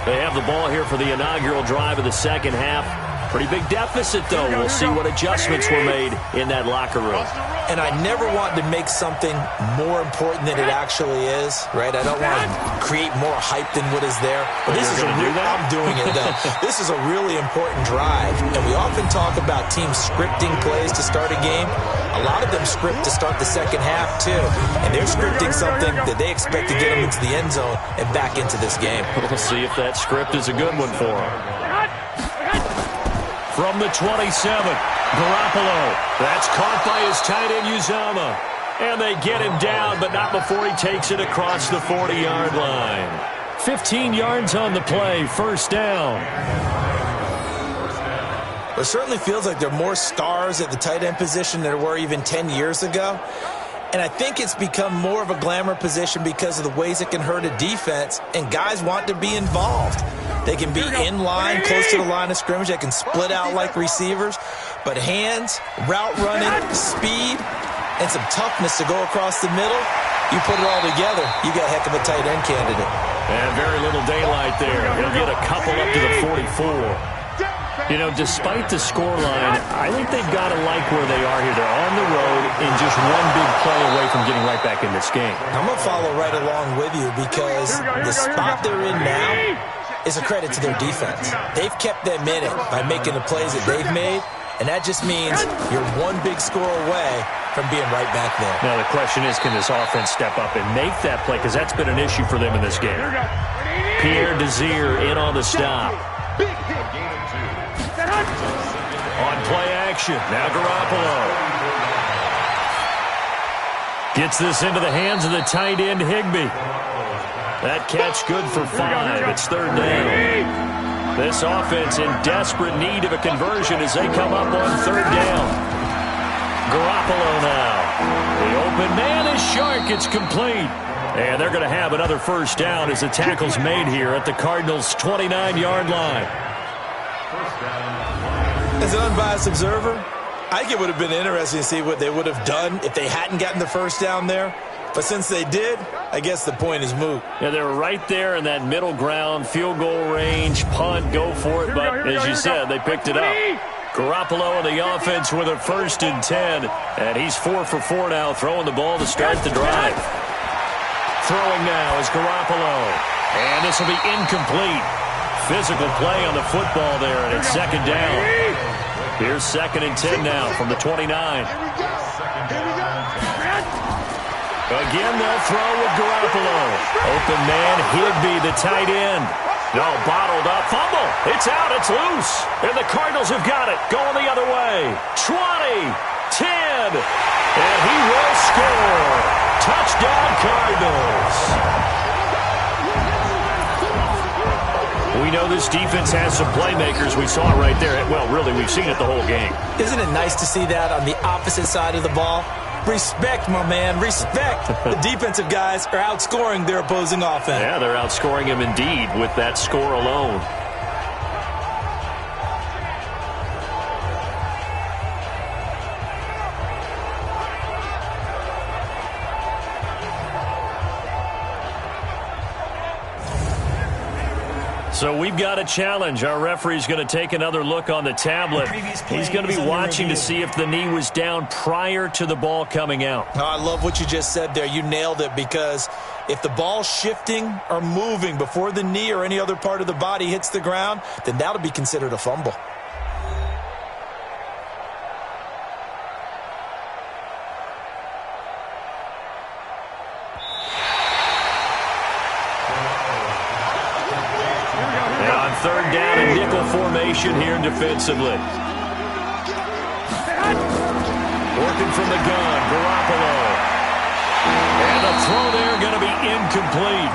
They have the ball here for the inaugural drive of the second half. Pretty big deficit, though. We'll see what adjustments were made in that locker room. And I never want to make something more important than it actually is, right? I don't want to create more hype than what is there. But this is I'm doing it, though. This is a really important drive. And we often talk about teams scripting plays to start a game. A lot of them script to start the second half, too. And they're scripting something that they expect to get them into the end zone and back into this game. We'll see if that script is a good one for them. From the 27, Garoppolo. That's caught by his tight end, Uzama. And they get him down, but not before he takes it across the 40-yard line. 15 yards on the play, first down. Well, it certainly feels like there are more stars at the tight end position than there were even 10 years ago. And I think it's become more of a glamour position because of the ways it can hurt a defense, and guys want to be involved. They can be in line, close to the line of scrimmage. They can split out like receivers. But hands, route running, speed, and some toughness to go across the middle, you put it all together, you got a heck of a tight end candidate. And very little daylight there. He'll get a couple up to the 44. You know, despite the scoreline, I think they've got to like where they are here. They're on the road and just one big play away from getting right back in this game. I'm going to follow right along with you because the spot they're in now is a credit to their defense. They've kept them in it by making the plays that they've made, and that just means you're one big score away from being right back there. Now the question is, can this offense step up and make that play? Because that's been an issue for them in this game. Pierre Desir in on the stop. On play action, now Garoppolo. Gets this into the hands of the tight end, Higbee. That catch good for 5. It's third down. This offense in desperate need of a conversion as they come up on third down. Garoppolo now. The open man is Shark. It's complete. And they're going to have another first down as the tackle's made here at the Cardinals' 29-yard line. As an unbiased observer, I think it would have been interesting to see what they would have done if they hadn't gotten the first down there. But since they did, I guess the point is moot. Yeah, they were right there in that middle ground, field goal range, punt, go for it. But as you said, they picked it up. Garoppolo on the offense with a 1st and 10. And he's 4 for 4 now, throwing the ball to start the drive. Throwing now is Garoppolo. And this will be incomplete. Physical play on the football there, and it's 2nd down. Here's 2nd and 10 now from the 29. Again, they'll throw with Garoppolo. Open man, Higbee, the tight end. No, bottled up. Fumble. It's out. It's loose. And the Cardinals have got it. Going the other way. 20, 10. And he will score. Touchdown, Cardinals. We know this defense has some playmakers. We saw it right there. Well, really, we've seen it the whole game. Isn't it nice to see that on the opposite side of the ball? Respect, my man, respect. The defensive guys are outscoring their opposing offense. Yeah, they're outscoring him indeed with that score alone. So we've got a challenge. Our referee's going to take another look on the tablet. He's going to be watching to see if the knee was down prior to the ball coming out. Oh, I love what you just said there. You nailed it, because if the ball's shifting or moving before the knee or any other part of the body hits the ground, then that'll be considered a fumble. Third down and nickel formation here defensively. Working from the gun, Garoppolo. And the throw there going to be incomplete.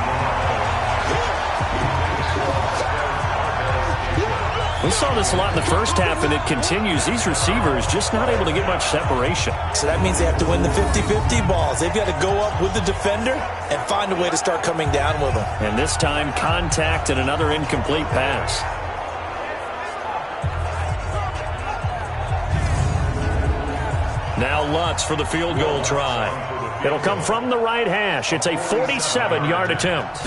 We saw this a lot in the first half, and it continues. These receivers just not able to get much separation. So that means they have to win the 50-50 balls. They've got to go up with the defender and find a way to start coming down with them. And this time, contact and another incomplete pass. Now Lutz for the field goal try. It'll come from the right hash. It's a 47-yard attempt.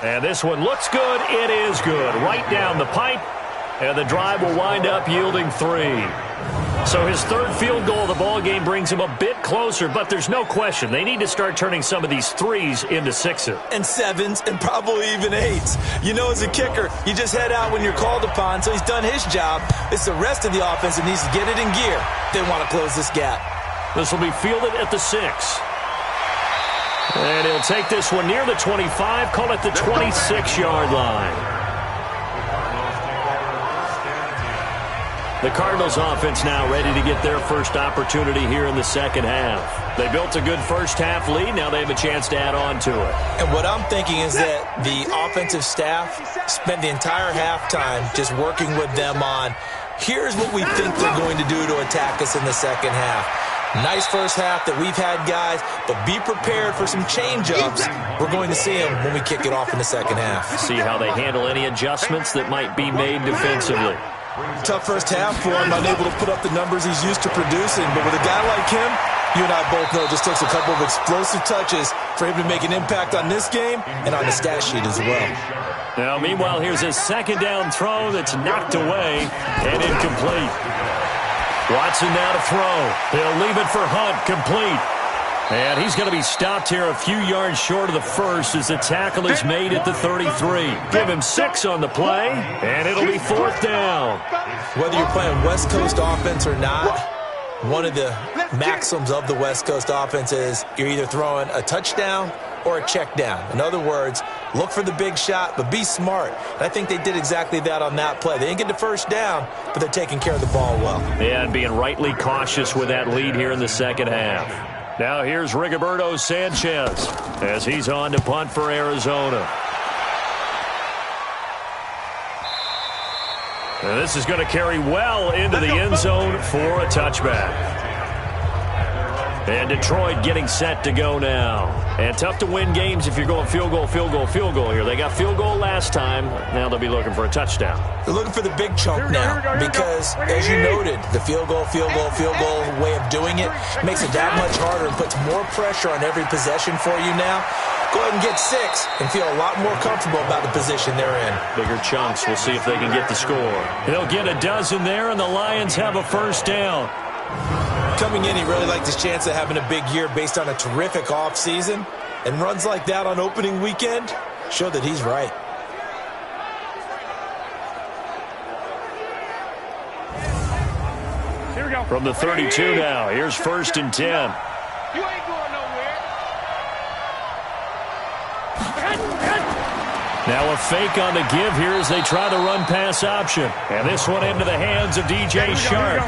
And this one looks good. It is good. Right down the pipe. And the drive will wind up yielding 3. So his 3rd field goal of the ball game brings him a bit closer, but there's no question they need to start turning some of these 3s into 6s. And 7s and probably even 8s. You know, as a kicker, you just head out when you're called upon, so he's done his job. It's the rest of the offense that needs to get it in gear. They want to close this gap. This will be fielded at the 6. And he'll take this one near the 25, call it the 26-yard line. The Cardinals offense now ready to get their first opportunity here in the second half. They built a good first half lead. Now they have a chance to add on to it. And what I'm thinking is that the offensive staff spent the entire halftime just working with them on, here's what we think they're going to do to attack us in the second half. Nice first half that we've had, guys, but be prepared for some change-ups. We're going to see them when we kick it off in the second half. See how they handle any adjustments that might be made defensively. Tough first half for him, unable to put up the numbers he's used to producing. But with a guy like him, you and I both know it just takes a couple of explosive touches for him to make an impact on this game and on the stat sheet as well. Now, meanwhile, here's a 2nd down throw that's knocked away and incomplete. Watson now to throw. He'll leave it for Hunt, complete. And he's going to be stopped here a few yards short of the first as the tackle is made at the 33. Give him 6 on the play, and it'll be 4th down. Whether you're playing West Coast offense or not, one of the maxims of the West Coast offense is you're either throwing a touchdown or a check down. In other words, look for the big shot, but be smart. And I think they did exactly that on that play. They didn't get the first down, but they're taking care of the ball well. Yeah, and being rightly cautious with that lead here in the second half. Now here's Rigoberto Sanchez as he's on to punt for Arizona. And this is going to carry well into the end zone for a touchback. And Detroit getting set to go now. And tough to win games if you're going field goal, field goal, field goal here. They got field goal last time. Now they'll be looking for a touchdown. They're looking for the big chunk now because, as you noted, the field goal way of doing it makes it that much harder and puts more pressure on every possession for you now. Go ahead and get 6 and feel a lot more comfortable about the position they're in. Bigger chunks. We'll see if they can get the score. They'll get a dozen there, and the Lions have a first down. Coming in, he really liked his chance of having a big year based on a terrific offseason. And runs like that on opening weekend show that he's right. Here we go. From the 32 now, here's 1st and 10. You ain't going nowhere. Now a fake on the give here as they try the run-pass option. And this one into the hands of DJ Shark.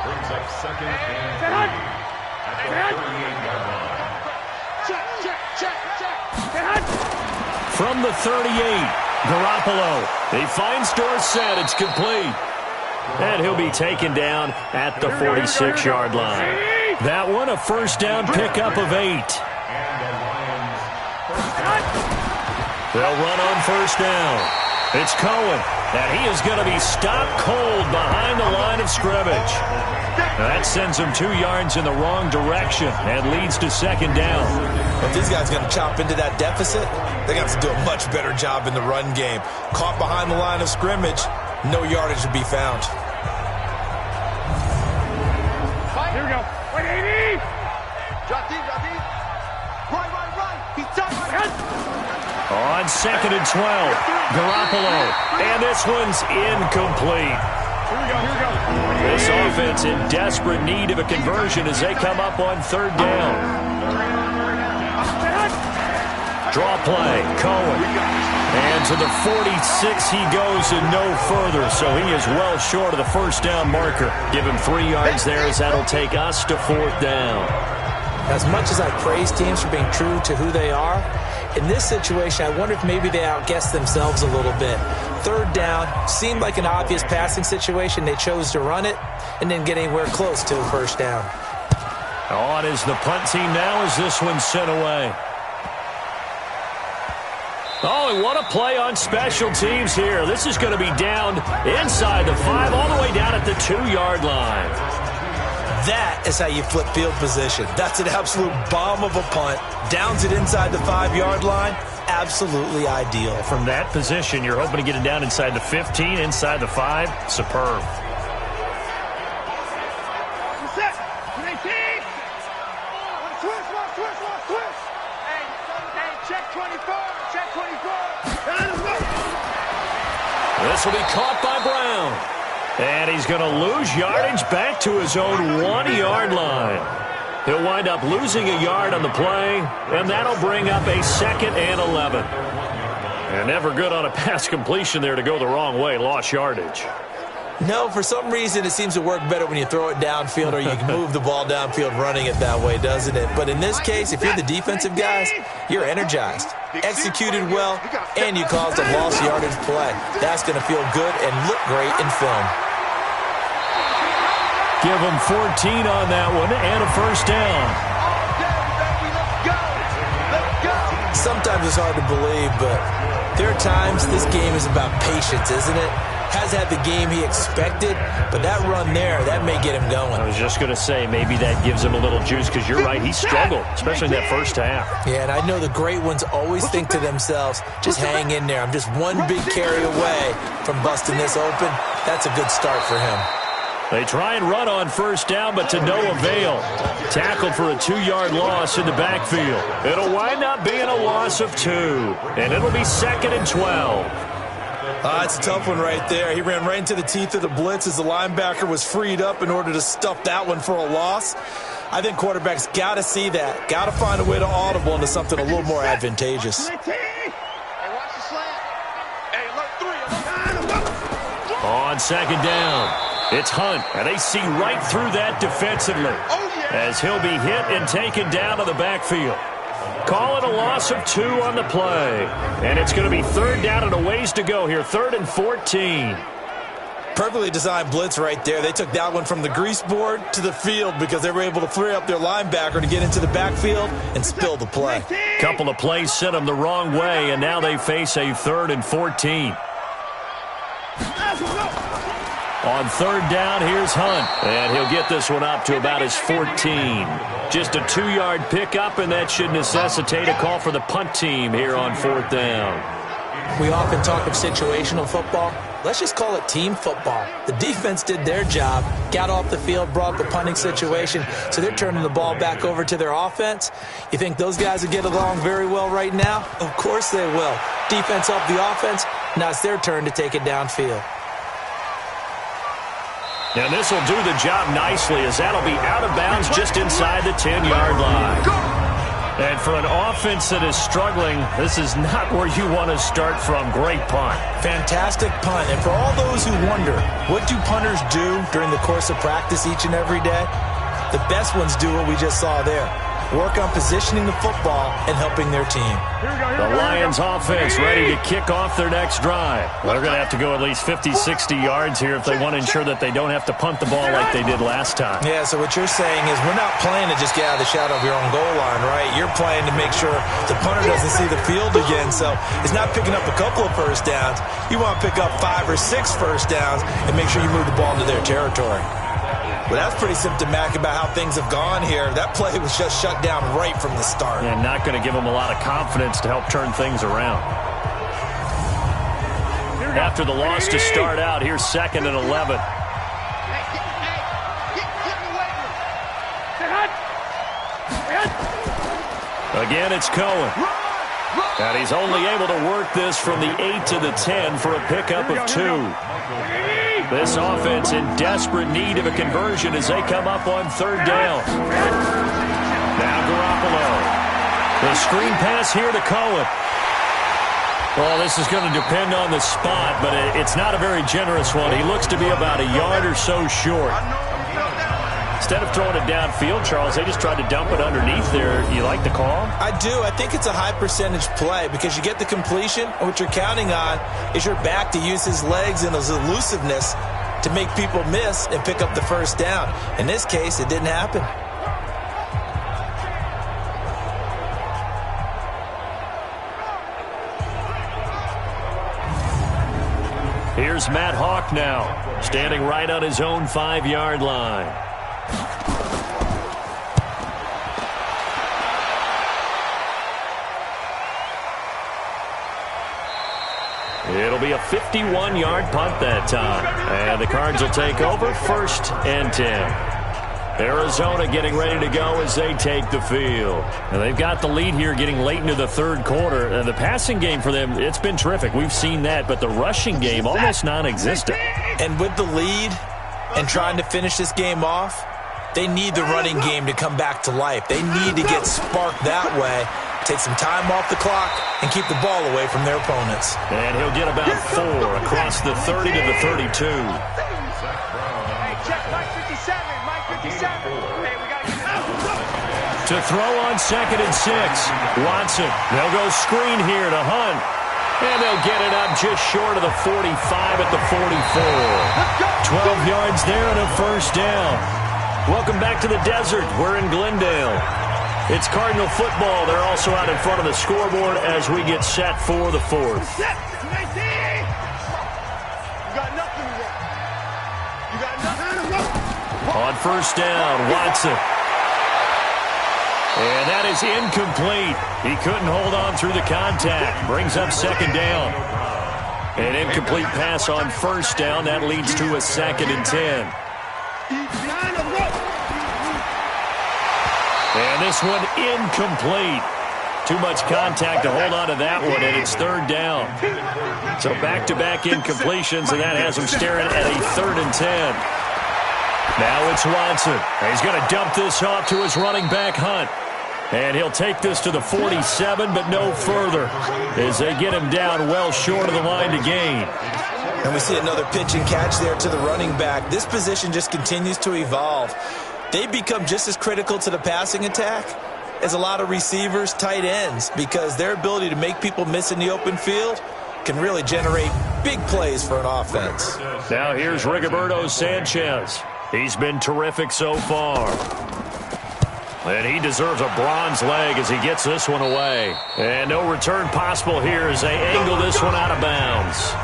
Brings up 2nd and 3 at the 38-yard line. From the 38, Garoppolo. He finds Dorsett. It's complete. And he'll be taken down at the 46-yard line. That one a first down pickup of 8. They'll run on first down. It's Cohen, and he is going to be stopped cold behind the line of scrimmage. That sends him 2 yards in the wrong direction and leads to 2nd down. If these guys are going to chop into that deficit, they're going to have to do a much better job in the run game. Caught behind the line of scrimmage, no yardage to be found. Here we go. 180. Drop deep, drop deep. Right. He's done. On 2nd and 12, Garoppolo, and this one's incomplete. Here we go. This offense in desperate need of a conversion as they come up on 3rd down. Draw play, Cohen. And to the 46 he goes and no further, so he is well short of the first down marker. Give him 3 yards there as that'll take us to 4th down. As much as I praise teams for being true to who they are, in this situation, I wonder if maybe they outguessed themselves a little bit. 3rd down seemed like an obvious passing situation. They chose to run it and didn't get anywhere close to a first down. On is the punt team now as this one's sent away. Oh, and what a play on special teams here. This is going to be down inside the 5, all the way down at the 2-yard line. That is how you flip field position. That's an absolute bomb of a punt. Downs it inside the 5-yard line. Absolutely ideal. From that position, you're hoping to get it down inside the 15, inside the 5. Superb. Set. 19. Twist. Hey, check 24. Check 24. This will be caught by Brown. And he's going to lose yardage back to his own 1-yard line. He'll wind up losing a yard on the play, and that'll bring up a 2nd and 11. And never good on a pass completion there to go the wrong way. Lost yardage. No, for some reason it seems to work better when you throw it downfield or you can move the ball downfield running it that way, doesn't it? But in this case, if you're the defensive guys, you're energized, executed well, and you caused a lost yardage play. That's going to feel good and look great in film. Give them 14 on that one and a first down. Sometimes it's hard to believe, but there are times this game is about patience, isn't it? Has had the game he expected, but that run there, that may get him going. I was just going to say, maybe that gives him a little juice, because you're right, he struggled, especially in that first half. Yeah, and I know the great ones always think to themselves, just hang in there. I'm just one big carry away from busting this open. That's a good start for him. They try and run on first down, but to no avail. Tackled for a 2-yard loss in the backfield. It'll wind up being a loss of 2, and it'll be 2nd and 12. That's a tough one right there. He ran right into the teeth of the blitz as the linebacker was freed up in order to stuff that one for a loss. I think quarterbacks got to see that. Got to find a way to audible into something a little more advantageous. On 2nd down, it's Hunt, and they see right through that defensively as he'll be hit and taken down to the backfield. Call it a loss of 2 on the play. And it's going to be 3rd down and a ways to go here. 3rd and 14. Perfectly designed blitz right there. They took that one from the grease board to the field because they were able to free up their linebacker to get into the backfield and spill the play. Couple of plays sent them the wrong way, and now they face a 3rd and 14. On 3rd down, here's Hunt. And he'll get this one up to about his 14. Just a 2-yard pickup, and that should necessitate a call for the punt team here on 4th down. We often talk of situational football. Let's just call it team football. The defense did their job, got off the field, brought the punting situation, so they're turning the ball back over to their offense. You think those guys will get along very well right now? Of course they will. Defense up the offense. Now it's their turn to take it downfield. Now this will do the job nicely as that'll be out of bounds just inside the 10-yard line. And for an offense that is struggling, this is not where you want to start from. Great punt. Fantastic punt. And for all those who wonder, what do punters do during the course of practice each and every day? The best ones do what we just saw there. Work on positioning the football and helping their team. The Lions offense ready to kick off their next drive. Well, they're going to have to go at least 50, 60 yards here if they want to ensure that they don't have to punt the ball like they did last time. Yeah, so what you're saying is we're not playing to just get out of the shadow of your own goal line, right? You're playing to make sure the punter doesn't see the field again. So it's not picking up a couple of first downs. You want to pick up 5 or 6 first downs and make sure you move the ball into their territory. Well, that's pretty symptomatic about how things have gone here. That play was just shut down right from the start. And not going to give them a lot of confidence to help turn things around. After the loss to start out, here's 2nd and 11. Again, it's Cohen. And he's only able to work this from the 8 to the 10 for a pickup of 2. This offense in desperate need of a conversion as they come up on 3rd down. Now Garoppolo. The screen pass here to Cohen. Well, this is going to depend on the spot, but it's not a very generous one. He looks to be about a yard or so short. Instead of throwing it downfield, Charles, they just tried to dump it underneath there. You like the call? I do. I think it's a high percentage play because you get the completion, and what you're counting on is your back to use his legs and his elusiveness to make people miss and pick up the first down. In this case, it didn't happen. Here's Matt Hawk now, standing right on his own 5-yard line. It'll be a 51-yard punt that time. And the Cards will take over 1st and 10. Arizona getting ready to go as they take the field. And they've got the lead here getting late into the 3rd quarter. And the passing game for them, it's been terrific. We've seen that. But the rushing game, almost non-existent. And with the lead and trying to finish this game off, they need the running game to come back to life. They need to get sparked that way, take some time off the clock, and keep the ball away from their opponents. And he'll get about 4 across the 30 to the 32. Hey, check Mike 57. Mike 57. Hey, we got to To throw on 2nd and 6. Watson. They'll go screen here to Hunt. And they'll get it up just short of the 45 at the 44. 12 yards there and a first down. Welcome back to the desert. We're in Glendale. It's Cardinal football. They're also out in front of the scoreboard as we get set for the 4th. You got nothing to run. You got nothing to run. On first down, Watson. And that is incomplete. He couldn't hold on through the contact. Brings up 2nd down. An incomplete pass on first down. That leads to a 2nd and 10. And this one incomplete. Too much contact to hold on to that one, and it's 3rd down. So back-to-back incompletions, and that has him staring at a 3rd and 10. Now it's Watson. He's going to dump this off to his running back, Hunt. And he'll take this to the 47, but no further, as they get him down well short of the line to gain. And we see another pitch and catch there to the running back. This position just continues to evolve. They become just as critical to the passing attack as a lot of receivers, tight ends, because their ability to make people miss in the open field can really generate big plays for an offense. Now here's Rigoberto Sanchez. He's been terrific so far. And he deserves a bronze leg as he gets this one away. And no return possible here as they angle this one out of bounds.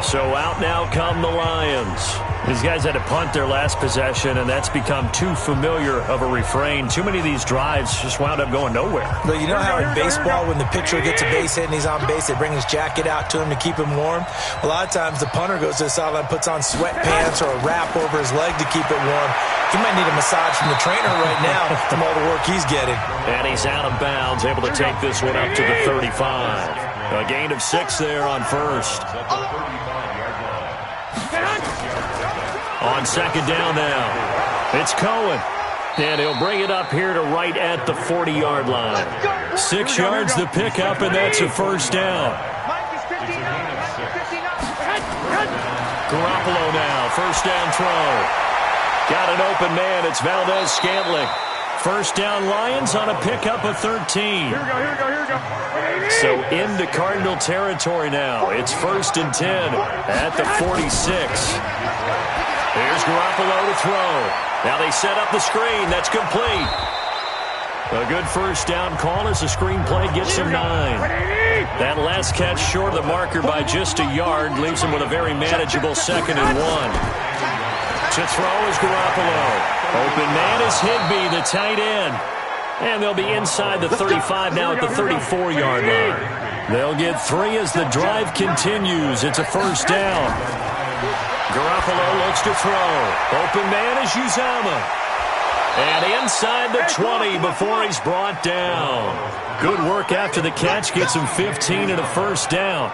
So out now come the Lions. These guys had to punt their last possession, and that's become too familiar of a refrain. Too many of these drives just wound up going nowhere. But you know how in baseball, when the pitcher gets a base hit and he's on base, they bring his jacket out to him to keep him warm? A lot of times the punter goes to the sideline, puts on sweatpants or a wrap over his leg to keep it warm. He might need a massage from the trainer right now from all the work he's getting. And he's out of bounds, able to take this one up to the 35. A gain of 6 there on first. On second down now, it's Cohen. And he'll bring it up here to right at the 40-yard line. 6 yards the pickup, and that's a first down. Garoppolo now, first down throw. Got an open man, it's Valdez-Scantling. First down Lions on a pickup of 13. Here we go. So into Cardinal territory now. It's 1st and 10 at the 46. Here's Garoppolo to throw. Now they set up the screen. That's complete. A good first down call as the screen play gets him 9. That last catch short of the marker by just a yard leaves him with a very manageable 2nd and 1. To throw is Garoppolo. Open man is Higbee, the tight end. And they'll be inside the 35 now at the 34-yard line. They'll get 3 as the drive continues. It's a first down. Garoppolo looks to throw. Open man is Uzama. And inside the 20 before he's brought down. Good work after the catch. Gets him 15 and a first down.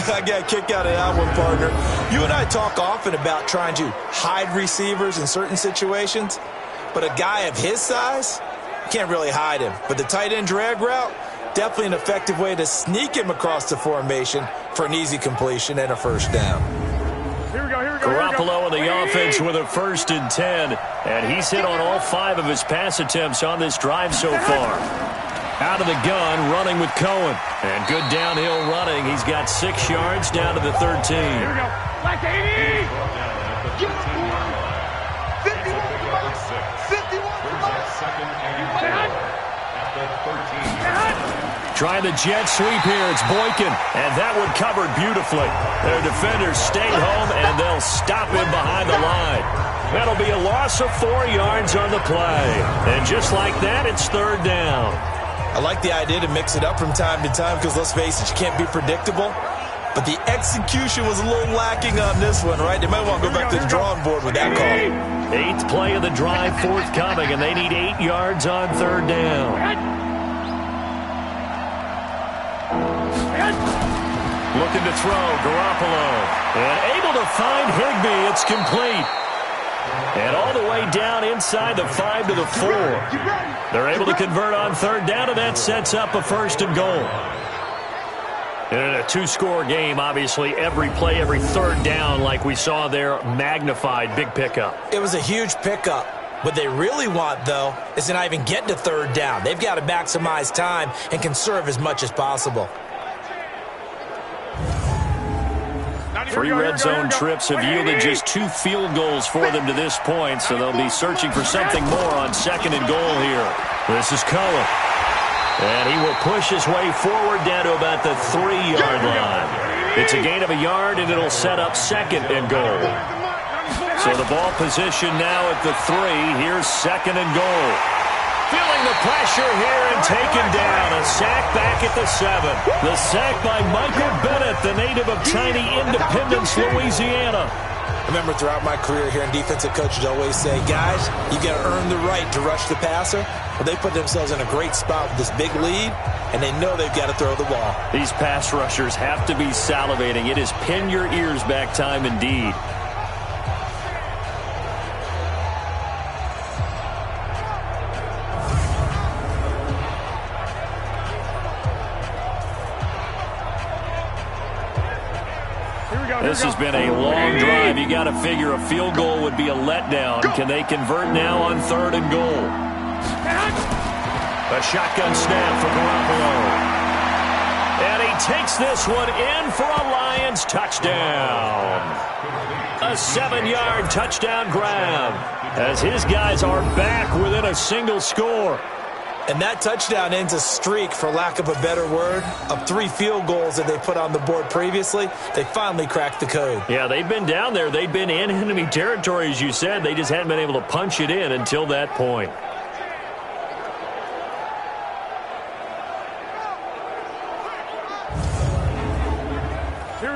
I got a kick out of that one, partner. You and I talk often about trying to hide receivers in certain situations, but a guy of his size, you can't really hide him. But the tight end drag route, definitely an effective way to sneak him across the formation for an easy completion and a first down. Here we go. Garoppolo in the offense with a 1st and 10, and he's hit on all 5 of his pass attempts on this drive so far. Out of the gun, running with Cohen. And good downhill running. He's got 6 yards down to the 13. Here we go. Like 80. 51. Trying the jet sweep here. It's Boykin. And that one covered beautifully. Their defenders stayed home, and they'll stop him behind the line. That'll be a loss of 4 yards on the play. And just like that, it's 3rd down. I like the idea to mix it up from time to time because, let's face it, you can't be predictable. But the execution was a little lacking on this one, right? They might want to go back to the drawing board with that call. 8th play of the drive forthcoming, and they need 8 yards on 3rd down. Looking to throw, Garoppolo. And able to find Higbee. It's complete. And all the way down inside the 5 to the 4. They're able to convert on 3rd down, and that sets up a 1st and goal. And in a 2-score game, obviously, every play, every 3rd down, like we saw there, magnified, big pickup. It was a huge pickup. What they really want, though, is to not even get to 3rd down. They've got to maximize time and conserve as much as possible. 3 red zone trips have yielded just 2 field goals for them to this point, so they'll be searching for something more on 2nd and goal here. This is Cohen. And he will push his way forward down to about the 3-yard line. It's a gain of a yard, and it'll set up 2nd and goal. So the ball position now at the 3. Here's 2nd and goal. Feeling the pressure here and taken down. A sack back at the 7. The sack by Michael Bennett, the native of tiny Independence, Louisiana. I remember throughout my career hearing defensive coaches always say, guys, you got to earn the right to rush the passer. Well, they put themselves in a great spot with this big lead, and they know they've got to throw the ball. These pass rushers have to be salivating. It is pin your ears back time indeed. This has been a long drive. You got to figure a field goal would be a letdown. Can they convert now on 3rd and goal? A shotgun snap for Garoppolo. takes this one in for a Lions touchdown. A 7-yard touchdown grab as his guys are back within a single score. And that touchdown ends a streak, for lack of a better word, of 3 field goals that they put on the board previously. They finally cracked the code. Yeah, they've been down there. They've been in enemy territory, as you said. They just hadn't been able to punch it in until that point.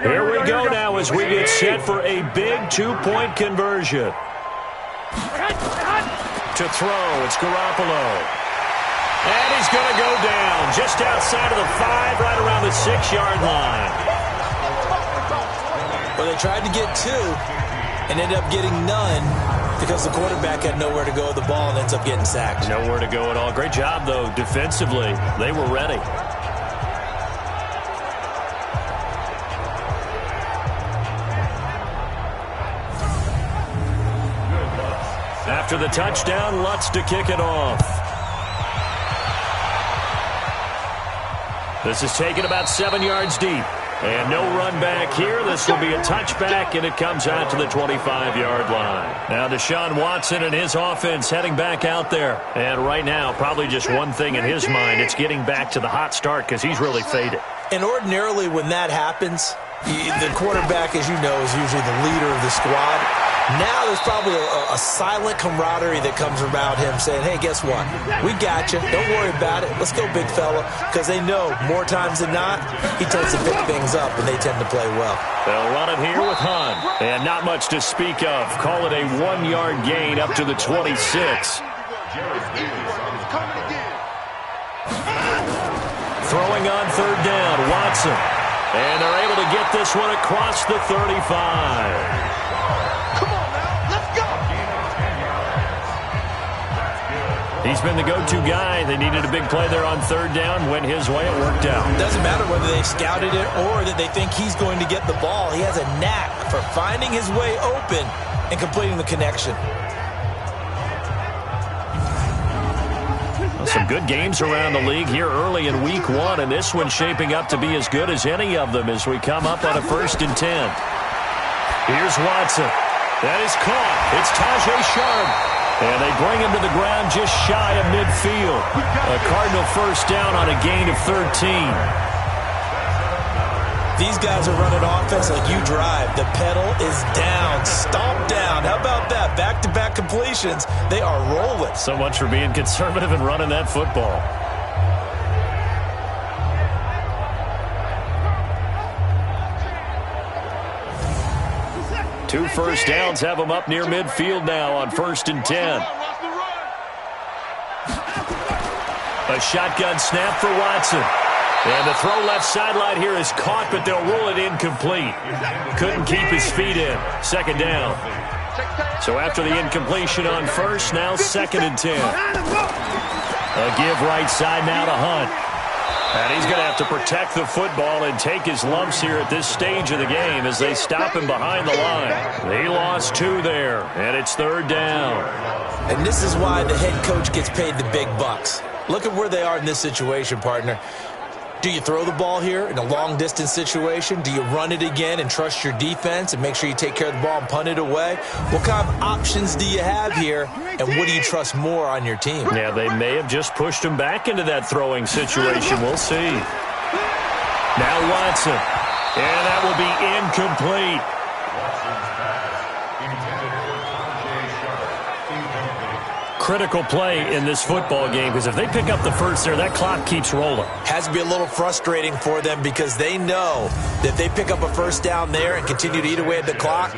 Here we go now as we get set for a big 2-point conversion. To throw, it's Garoppolo. And he's going to go down just outside of the 5, right around the 6-yard line. Well, they tried to get 2 and ended up getting none because the quarterback had nowhere to go with the ball and ends up getting sacked. Nowhere to go at all. Great job, though, defensively. They were ready. After the touchdown, Lutz to kick it off. This is taken about 7 yards deep. And no run back here. This will be a touchback, and it comes out to the 25-yard line. Now Deshaun Watson and his offense heading back out there. And right now, probably just one thing in his mind. It's getting back to the hot start because he's really faded. And ordinarily when that happens, the quarterback, as you know, is usually the leader of the squad. Now there's probably a silent camaraderie that comes around him saying, hey, guess what? We got you. Don't worry about it. Let's go, big fella. Because they know more times than not, he tends to pick things up, and they tend to play well. They'll run it here with Hunt. And not much to speak of. Call it a 1-yard gain up to the 26. Throwing on 3rd down, Watson. And they're able to get this one across the 35. He's been the go-to guy. They needed a big play there on 3rd down. Went his way. It worked out. It doesn't matter whether they scouted it or that they think he's going to get the ball. He has a knack for finding his way open and completing the connection. Well, some good games around the league here early in week 1, and this one's shaping up to be as good as any of them as we come up on a 1st and 10. Here's Watson. That is caught. It's Tajay Sharp. And they bring him to the ground just shy of midfield. A Cardinal 1st down on a gain of 13. These guys are running offense like you drive. The pedal is down, stomp down. How about that? Back-to-back completions. They are rolling. So much for being conservative and running that football. Two 1st downs have them up near midfield now on 1st and 10. A shotgun snap for Watson. And the throw left sideline here is caught, but they'll rule it incomplete. Couldn't keep his feet in. 2nd down. So after the incompletion on 1st, now 2nd and 10. A give right side now to Hunt. And he's going to have to protect the football and take his lumps here at this stage of the game as they stop him behind the line. They lost 2 there, and it's 3rd down. And this is why the head coach gets paid the big bucks. Look at where they are in this situation, partner. Do you throw the ball here in a long-distance situation? Do you run it again and trust your defense and make sure you take care of the ball and punt it away? What kind of options do you have here, and what do you trust more on your team? Yeah, they may have just pushed him back into that throwing situation. We'll see. Now Watson. And that will be incomplete. Critical play in this football game because if they pick up the 1st there, that clock keeps rolling. Has to be a little frustrating for them because they know that if they pick up a 1st down there and continue to eat away at the clock,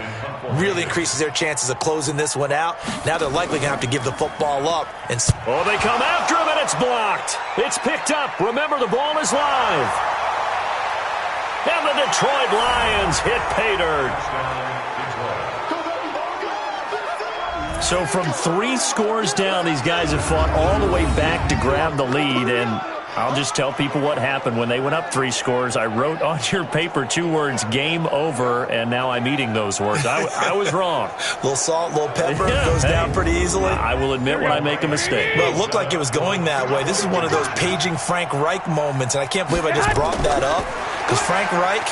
really increases their chances of closing this one out. Now they're likely going to have to give the football up. And oh, they come after him, and it's blocked. It's picked up. Remember, the ball is live. And the Detroit Lions hit pay dirt. So from 3 scores down, these guys have fought all the way back to grab the lead, and I'll just tell people what happened when they went up 3 scores. I wrote on your paper 2 words, game over, and now I'm eating those words. I was wrong. A little salt, a little pepper, goes down pretty easily. I will admit when I make a mistake. Well, it looked like it was going that way. This is one of those paging Frank Reich moments, and I can't believe I just brought that up. Because Frank Reich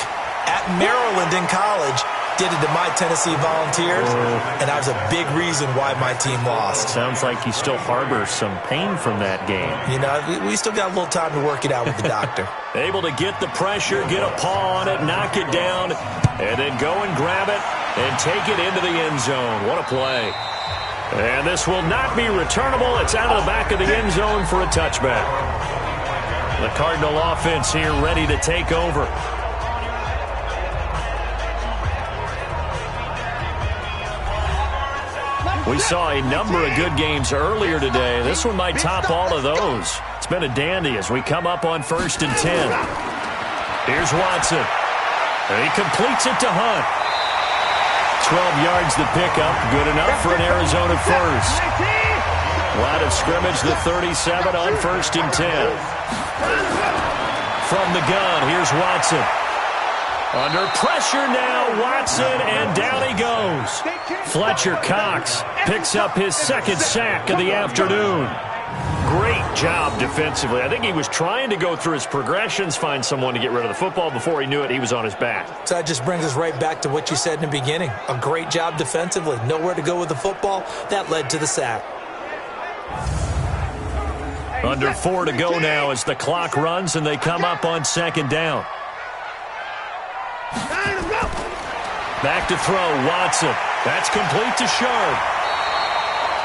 at Maryland in college did it to my Tennessee Volunteers, and that was a big reason why my team lost. Sounds like he still harbors some pain from that game. You know, we still got a little time to work it out with the doctor. Able to get the pressure, get a paw on it, knock it down, and then go and grab it and take it into the end zone. What a play. And this will not be returnable. It's out of the back of the end zone for a touchback. The Cardinal offense here ready to take over. We saw a number of good games earlier today. This one might top all of those. It's been a dandy as we come up on 1st and 10. Here's Watson. He completes it to Hunt. 12 yards the pickup. Good enough for an Arizona first. Line of scrimmage, the 37 on 1st and 10. From the gun, here's Watson. Under pressure now, Watson, and down he goes. Fletcher Cox picks up his second sack of the afternoon. Great job defensively. I think he was trying to go through his progressions, find someone to get rid of the football. Before he knew it, he was on his back. So that just brings us right back to what you said in the beginning. A great job defensively. Nowhere to go with the football. That led to the sack. Under 4 to go now as the clock runs and they come up on 2nd down. Back to throw, Watson. That's complete to Sharp.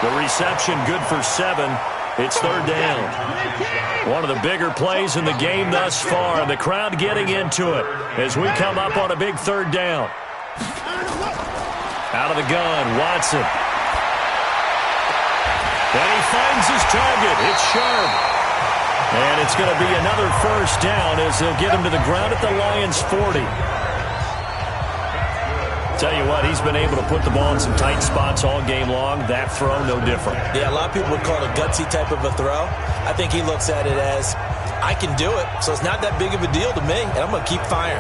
The reception good for 7. It's 3rd down. One of the bigger plays in the game thus far. The crowd getting into it as we come up on a big 3rd down. Out of the gun, Watson. And he finds his target. It's Sharp. And it's going to be another 1st down as they'll get him to the ground at the Lions' 40. Tell you what, he's been able to put the ball in some tight spots all game long. That throw, no different. Yeah, a lot of people would call it a gutsy type of a throw. I think he looks at it as, I can do it, so it's not that big of a deal to me, and I'm going to keep firing.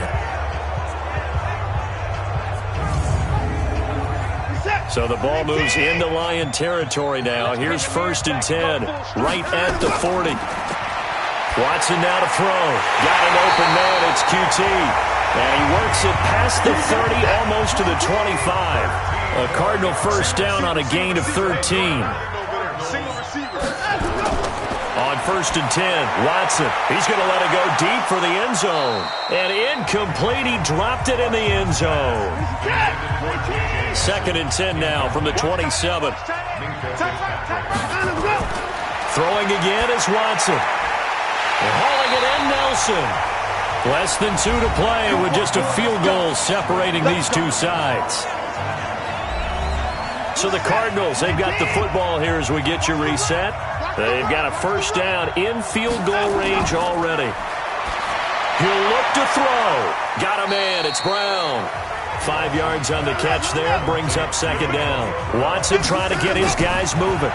So the ball moves into Lion territory now. Here's 1st and 10, right at the 40. Watson now to throw. Got an open man, it's QT. And he works it past the 30, almost to the 25. A Cardinal 1st down on a gain of 13. On 1st and 10, Watson. He's going to let it go deep for the end zone. And incomplete. He dropped it in the end zone. 2nd and 10 now from the 27. Throwing again is Watson. And hauling it in, Nelson. Less than 2 to play with just a field goal separating these two sides. So the Cardinals, they've got the football here as we get you reset. They've got a 1st down in field goal range already. He'll look to throw. Got a man. It's Brown. 5 yards on the catch there. Brings up 2nd down. Watson trying to get his guys moving.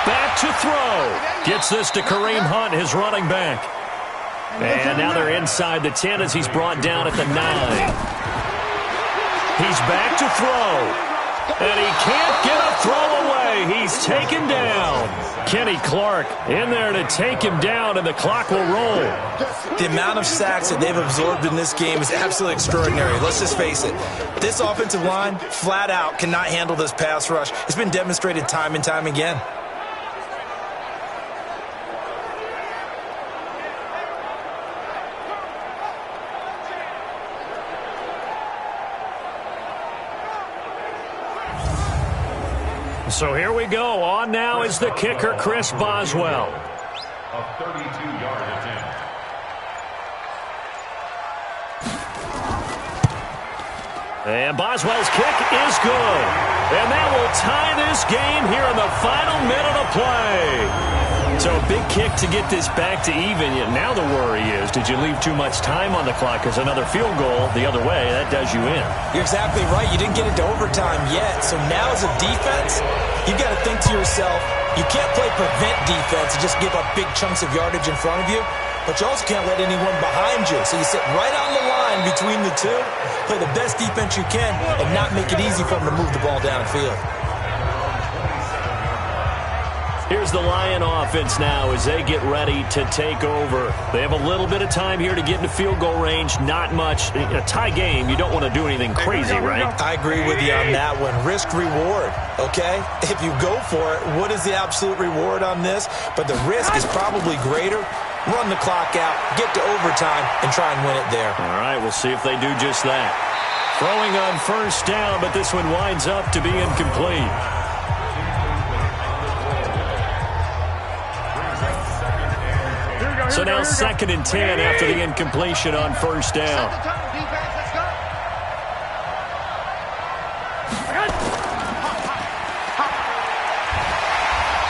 Back to throw. Gets this to Kareem Hunt, his running back. And now they're inside the 10 as he's brought down at the 9. He's back to throw. And he can't get a throw away. He's taken down. Kenny Clark in there to take him down, and the clock will roll. The amount of sacks that they've absorbed in this game is absolutely extraordinary. Let's just face it. This offensive line, flat out, cannot handle this pass rush. It's been demonstrated time and time again. So here we go. On now is the kicker, Chris Boswell. A 32-yard attempt. And Boswell's kick is good. And that will tie this game here in the final minute of play. So a big kick to get this back to even. Yet now the worry is, did you leave too much time on the clock? Because another field goal the other way, that does you in. You're exactly right. You didn't get into overtime yet. So now as a defense, you've got to think to yourself, you can't play prevent defense and just give up big chunks of yardage in front of you. But you also can't let anyone behind you. So you sit right on the line between the two, play the best defense you can, and not make it easy for them to move the ball downfield. Here's the Lion offense now as they get ready to take over. They have a little bit of time here to get into field goal range. Not much. In a tie game, you don't want to do anything crazy, right? I agree with you on that one. Risk reward, okay? If you go for it, what is the absolute reward on this? But the risk is probably greater. Run the clock out, get to overtime, and try and win it there. All right, we'll see if they do just that. Throwing on first down, but this one winds up to be incomplete. So now 2nd and 10 after the incompletion on first down.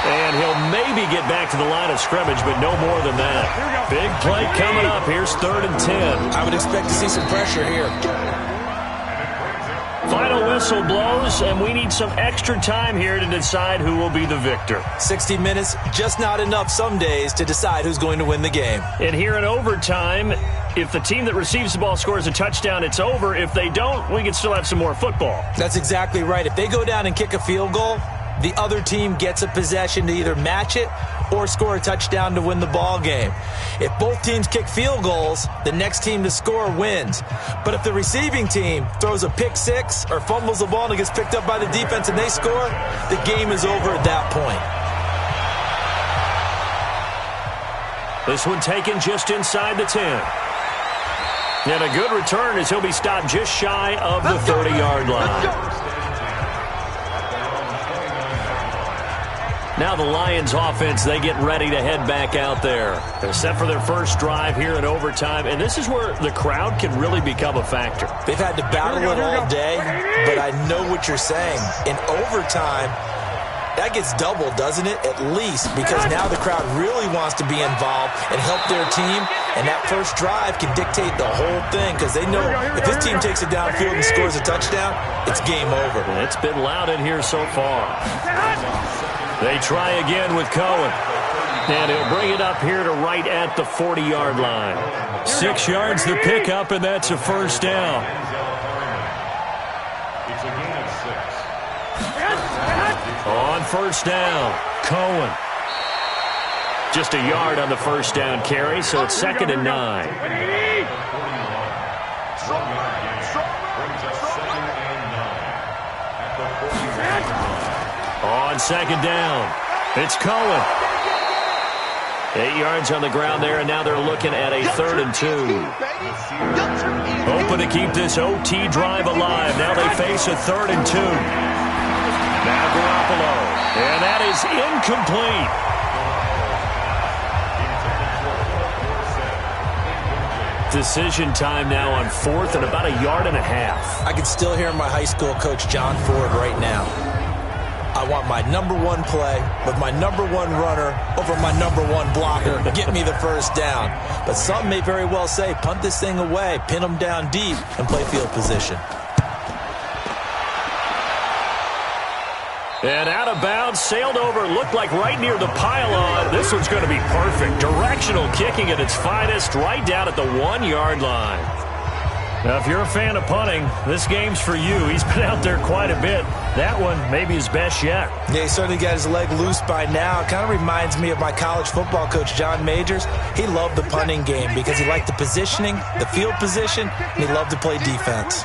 And he'll maybe get back to the line of scrimmage, but no more than that. Big play coming up. Here's 3rd and 10. I would expect to see some pressure here. Final whistle blows, and we need some extra time here to decide who will be the victor. 60 minutes, just not enough some days to decide who's going to win the game. And here in overtime, if the team that receives the ball scores a touchdown, it's over. If they don't, we can still have some more football. That's exactly right. If they go down and kick a field goal, the other team gets a possession to either match it or score a touchdown to win the ball game. If both teams kick field goals, the next team to score wins. But if the receiving team throws a pick six or fumbles the ball and it gets picked up by the defense and they score, the game is over at that point. This one taken just inside the 10. And a good return as he'll be stopped just shy of the 30-yard line. Now the Lions offense, they get ready to head back out there. They're set for their first drive here in overtime, and this is where the crowd can really become a factor. They've had to battle it all day, but I know what you're saying. In overtime, that gets doubled, doesn't it? At least, because now the crowd really wants to be involved and help their team, and that first drive can dictate the whole thing because they know if this team takes it downfield and scores a touchdown, it's game over. It's been loud in here so far. They try again with Cohen. And he'll bring it up here to right at the 40-yard line. 6 yards the pickup, and that's a first down. It's a gain of 6. On first down, Cohen. Just a yard on the first down carry, so it's 2nd and 9. On 2nd down, it's Cohen. 8 yards on the ground there, and now they're looking at a 3rd and 2. Hoping to keep this OT drive alive. Now they face a 3rd and 2. Now Garoppolo, and that is incomplete. Decision time now on 4th and about a yard and a half. I can still hear my high school coach, John Ford, right now. I want my #1 play with my #1 runner over my #1 blocker. Get me the first down. But some may very well say, punt this thing away, pin them down deep, and play field position. And out of bounds, sailed over, looked like right near the pylon. This one's going to be perfect. Directional kicking at its finest, right down at the 1-yard line. Now, if you're a fan of punting, this game's for you. He's been out there quite a bit. That one, maybe his best yet. Yeah, he certainly got his leg loose by now. It kind of reminds me of my college football coach, John Majors. He loved the punting game because he liked the positioning, the field position, and he loved to play defense.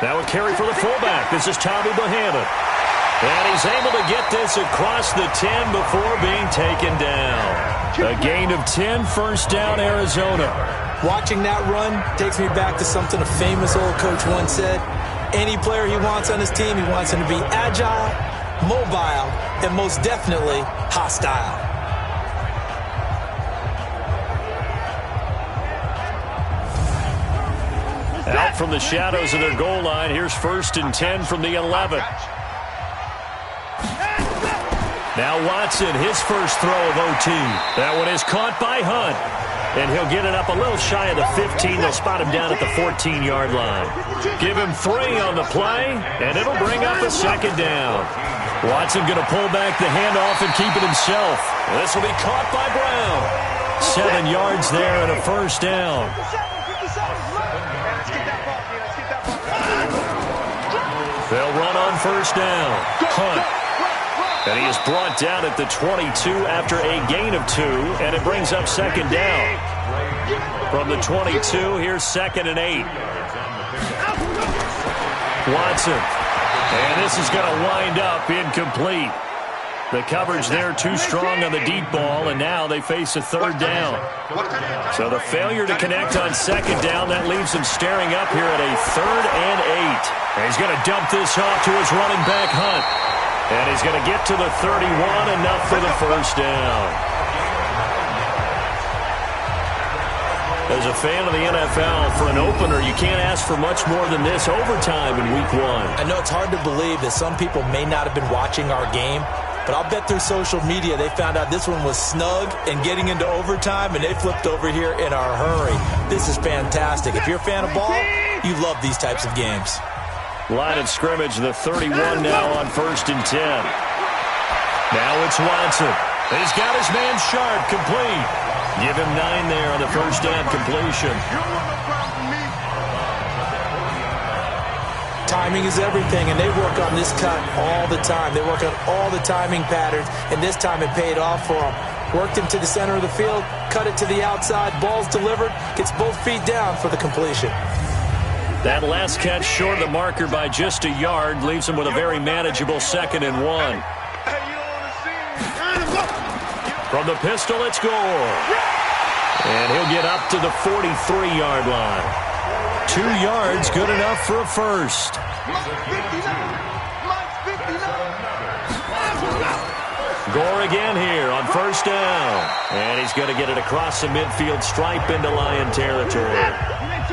Now a carry for the fullback. This is Tommy Bohannon. And he's able to get this across the 10 before being taken down. A gain of 10, first down, Arizona. Watching that run takes me back to something a famous old coach once said. Any player he wants on his team, he wants him to be agile, mobile, and most definitely hostile. Out from the shadows of their goal line. Here's 1st and 10 from the 11. Now Watson, his first throw of OT. That one is caught by Hunt. And he'll get it up a little shy of the 15. They'll spot him down at the 14-yard line. Give him 3 on the play, and it'll bring up a 2nd down. Watson going to pull back the handoff and keep it himself. This will be caught by Brown. 7 yards there and a first down. They'll run on first down. Hunt. And he is brought down at the 22 after a gain of 2, and it brings up second down. From the 22, here's 2nd and 8. Watson. And this is going to wind up incomplete. The coverage there too strong on the deep ball, and now they face a 3rd down. So the failure to connect on 2nd down, that leaves him staring up here at a 3rd and 8. And he's going to dump this off to his running back, Hunt. And he's going to get to the 31, enough for the 1st down. As a fan of the NFL, for an opener, you can't ask for much more than this overtime in Week 1. I know it's hard to believe that some people may not have been watching our game, but I'll bet through social media they found out this one was snug and getting into overtime, and they flipped over here in a hurry. This is fantastic. If you're a fan of ball, you love these types of games. Line of scrimmage, the 31 now on 1st and 10. Now it's Watson. He's got his man Sharp, complete. Give him 9 there on the 1st down completion. Timing is everything, and they work on this cut all the time. They work on all the timing patterns, and this time it paid off for them. Worked him to the center of the field, cut it to the outside, ball's delivered, gets both feet down for the completion. That last catch short of the marker by just a yard leaves him with a very manageable 2nd and 1. From the pistol, it's Gore. And he'll get up to the 43-yard line. 2 yards, good enough for a first. Gore again here on 1st down. And he's going to get it across the midfield stripe into Lion territory.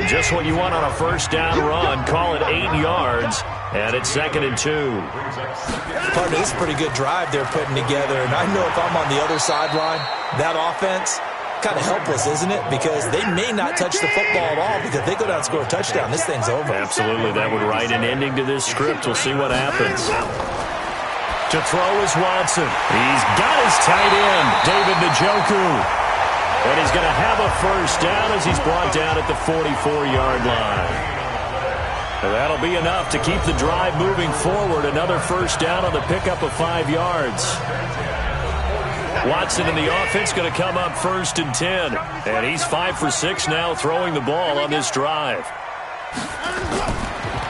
Just what you want on a 1st down run. Call it 8 yards. And it's 2nd and 2. Partner, this is a pretty good drive they're putting together. And I know if I'm on the other sideline, that offense, kind of helpless, isn't it? Because they may not touch the football at all, because if they go down and score a touchdown, this thing's over. Absolutely. That would write an ending to this script. We'll see what happens. To throw is Watson. He's got his tight end, David Njoku. And he's going to have a 1st down as he's brought down at the 44-yard line. And that'll be enough to keep the drive moving forward. Another 1st down on the pickup of 5 yards. Watson in the offense going to come up 1st and 10. And he's 5 for 6 now throwing the ball on this drive.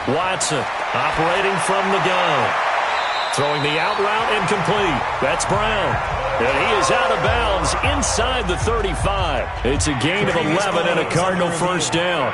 Watson operating from the gun. Throwing the out route incomplete. That's Brown. And he is out of bounds inside the 35. It's a gain of 11 and a Cardinal 1st down.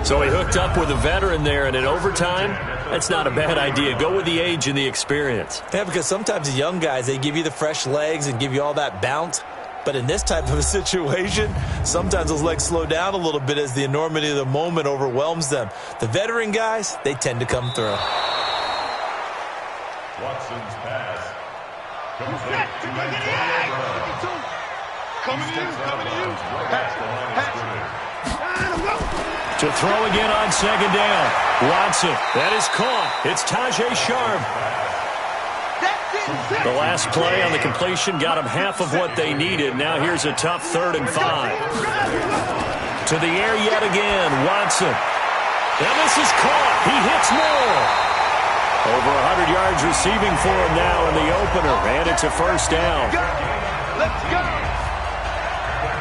So he hooked up with a veteran there, and in overtime, that's not a bad idea. Go with the age and the experience. Yeah, because sometimes the young guys, they give you the fresh legs and give you all that bounce. But in this type of a situation, sometimes those legs slow down a little bit as the enormity of the moment overwhelms them. The veteran guys, they tend to come through. Watson's pass. Complete to Antonio Brown. Coming to you. To throw again on 2nd down. Watson, that is caught. It's Tajay Sharp. The last play on the completion got them half of what they needed. Now here's a tough 3rd and 5. To the air yet again, Watson. And this is caught. He hits more. Over 100 yards receiving for him now in the opener, and it's a 1st down. Let's go.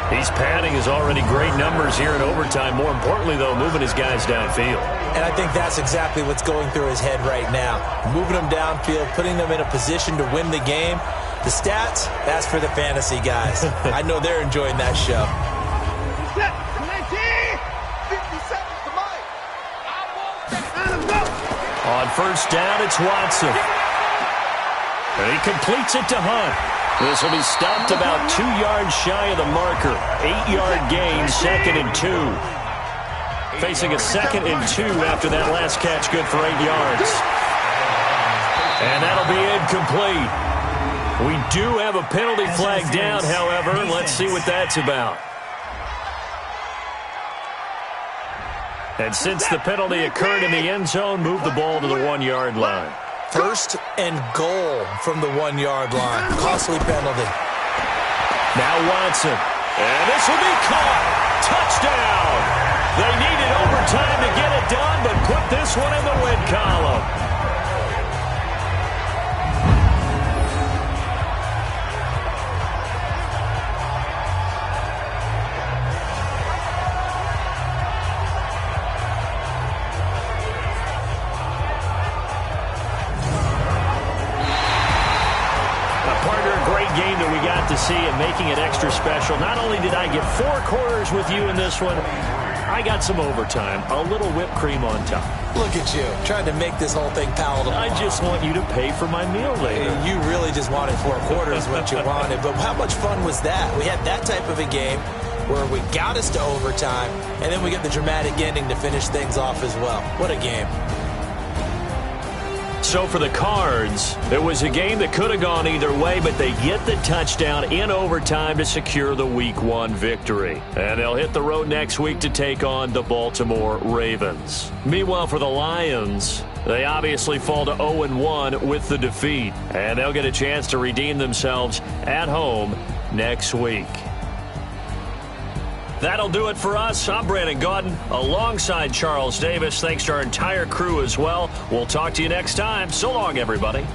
He's padding his already great numbers here in overtime. More importantly, though, moving his guys downfield. And I think that's exactly what's going through his head right now. Moving them downfield, putting them in a position to win the game. The stats, that's for the fantasy guys. I know they're enjoying that show. 50 seconds to Mike. On 1st down, it's Watson. And he completes it to Hunt. This will be stopped about 2 yards shy of the marker. 8-yard gain, 2nd and 2. Facing a 2nd and 2 after that last catch, good for 8 yards. And that'll be incomplete. We do have a penalty flag down, however. Let's see what that's about. And since the penalty occurred in the end zone, move the ball to the 1-yard line. 1st and goal from the 1-yard line. Costly penalty. Now Watson. And this will be caught. Touchdown. They needed overtime to get it done, but put this one in the win column. consistency and making it extra special. Not only did I get 4 quarters with you in this one, I got some overtime, a little whipped cream on top. Look at you, trying to make this whole thing palatable. I just want you to pay for my meal later. You really just wanted 4 quarters what you wanted, but how much fun was that? We had that type of a game where we got us to overtime, and then we get the dramatic ending to finish things off as well. What a game. So for the Cards, it was a game that could have gone either way, but they get the touchdown in overtime to secure the Week 1 victory. And they'll hit the road next week to take on the Baltimore Ravens. Meanwhile, for the Lions, they obviously fall to 0-1 with the defeat. And they'll get a chance to redeem themselves at home next week. That'll do it for us. I'm Brandon Gaudin alongside Charles Davis. Thanks to our entire crew as well. We'll talk to you next time. So long, everybody.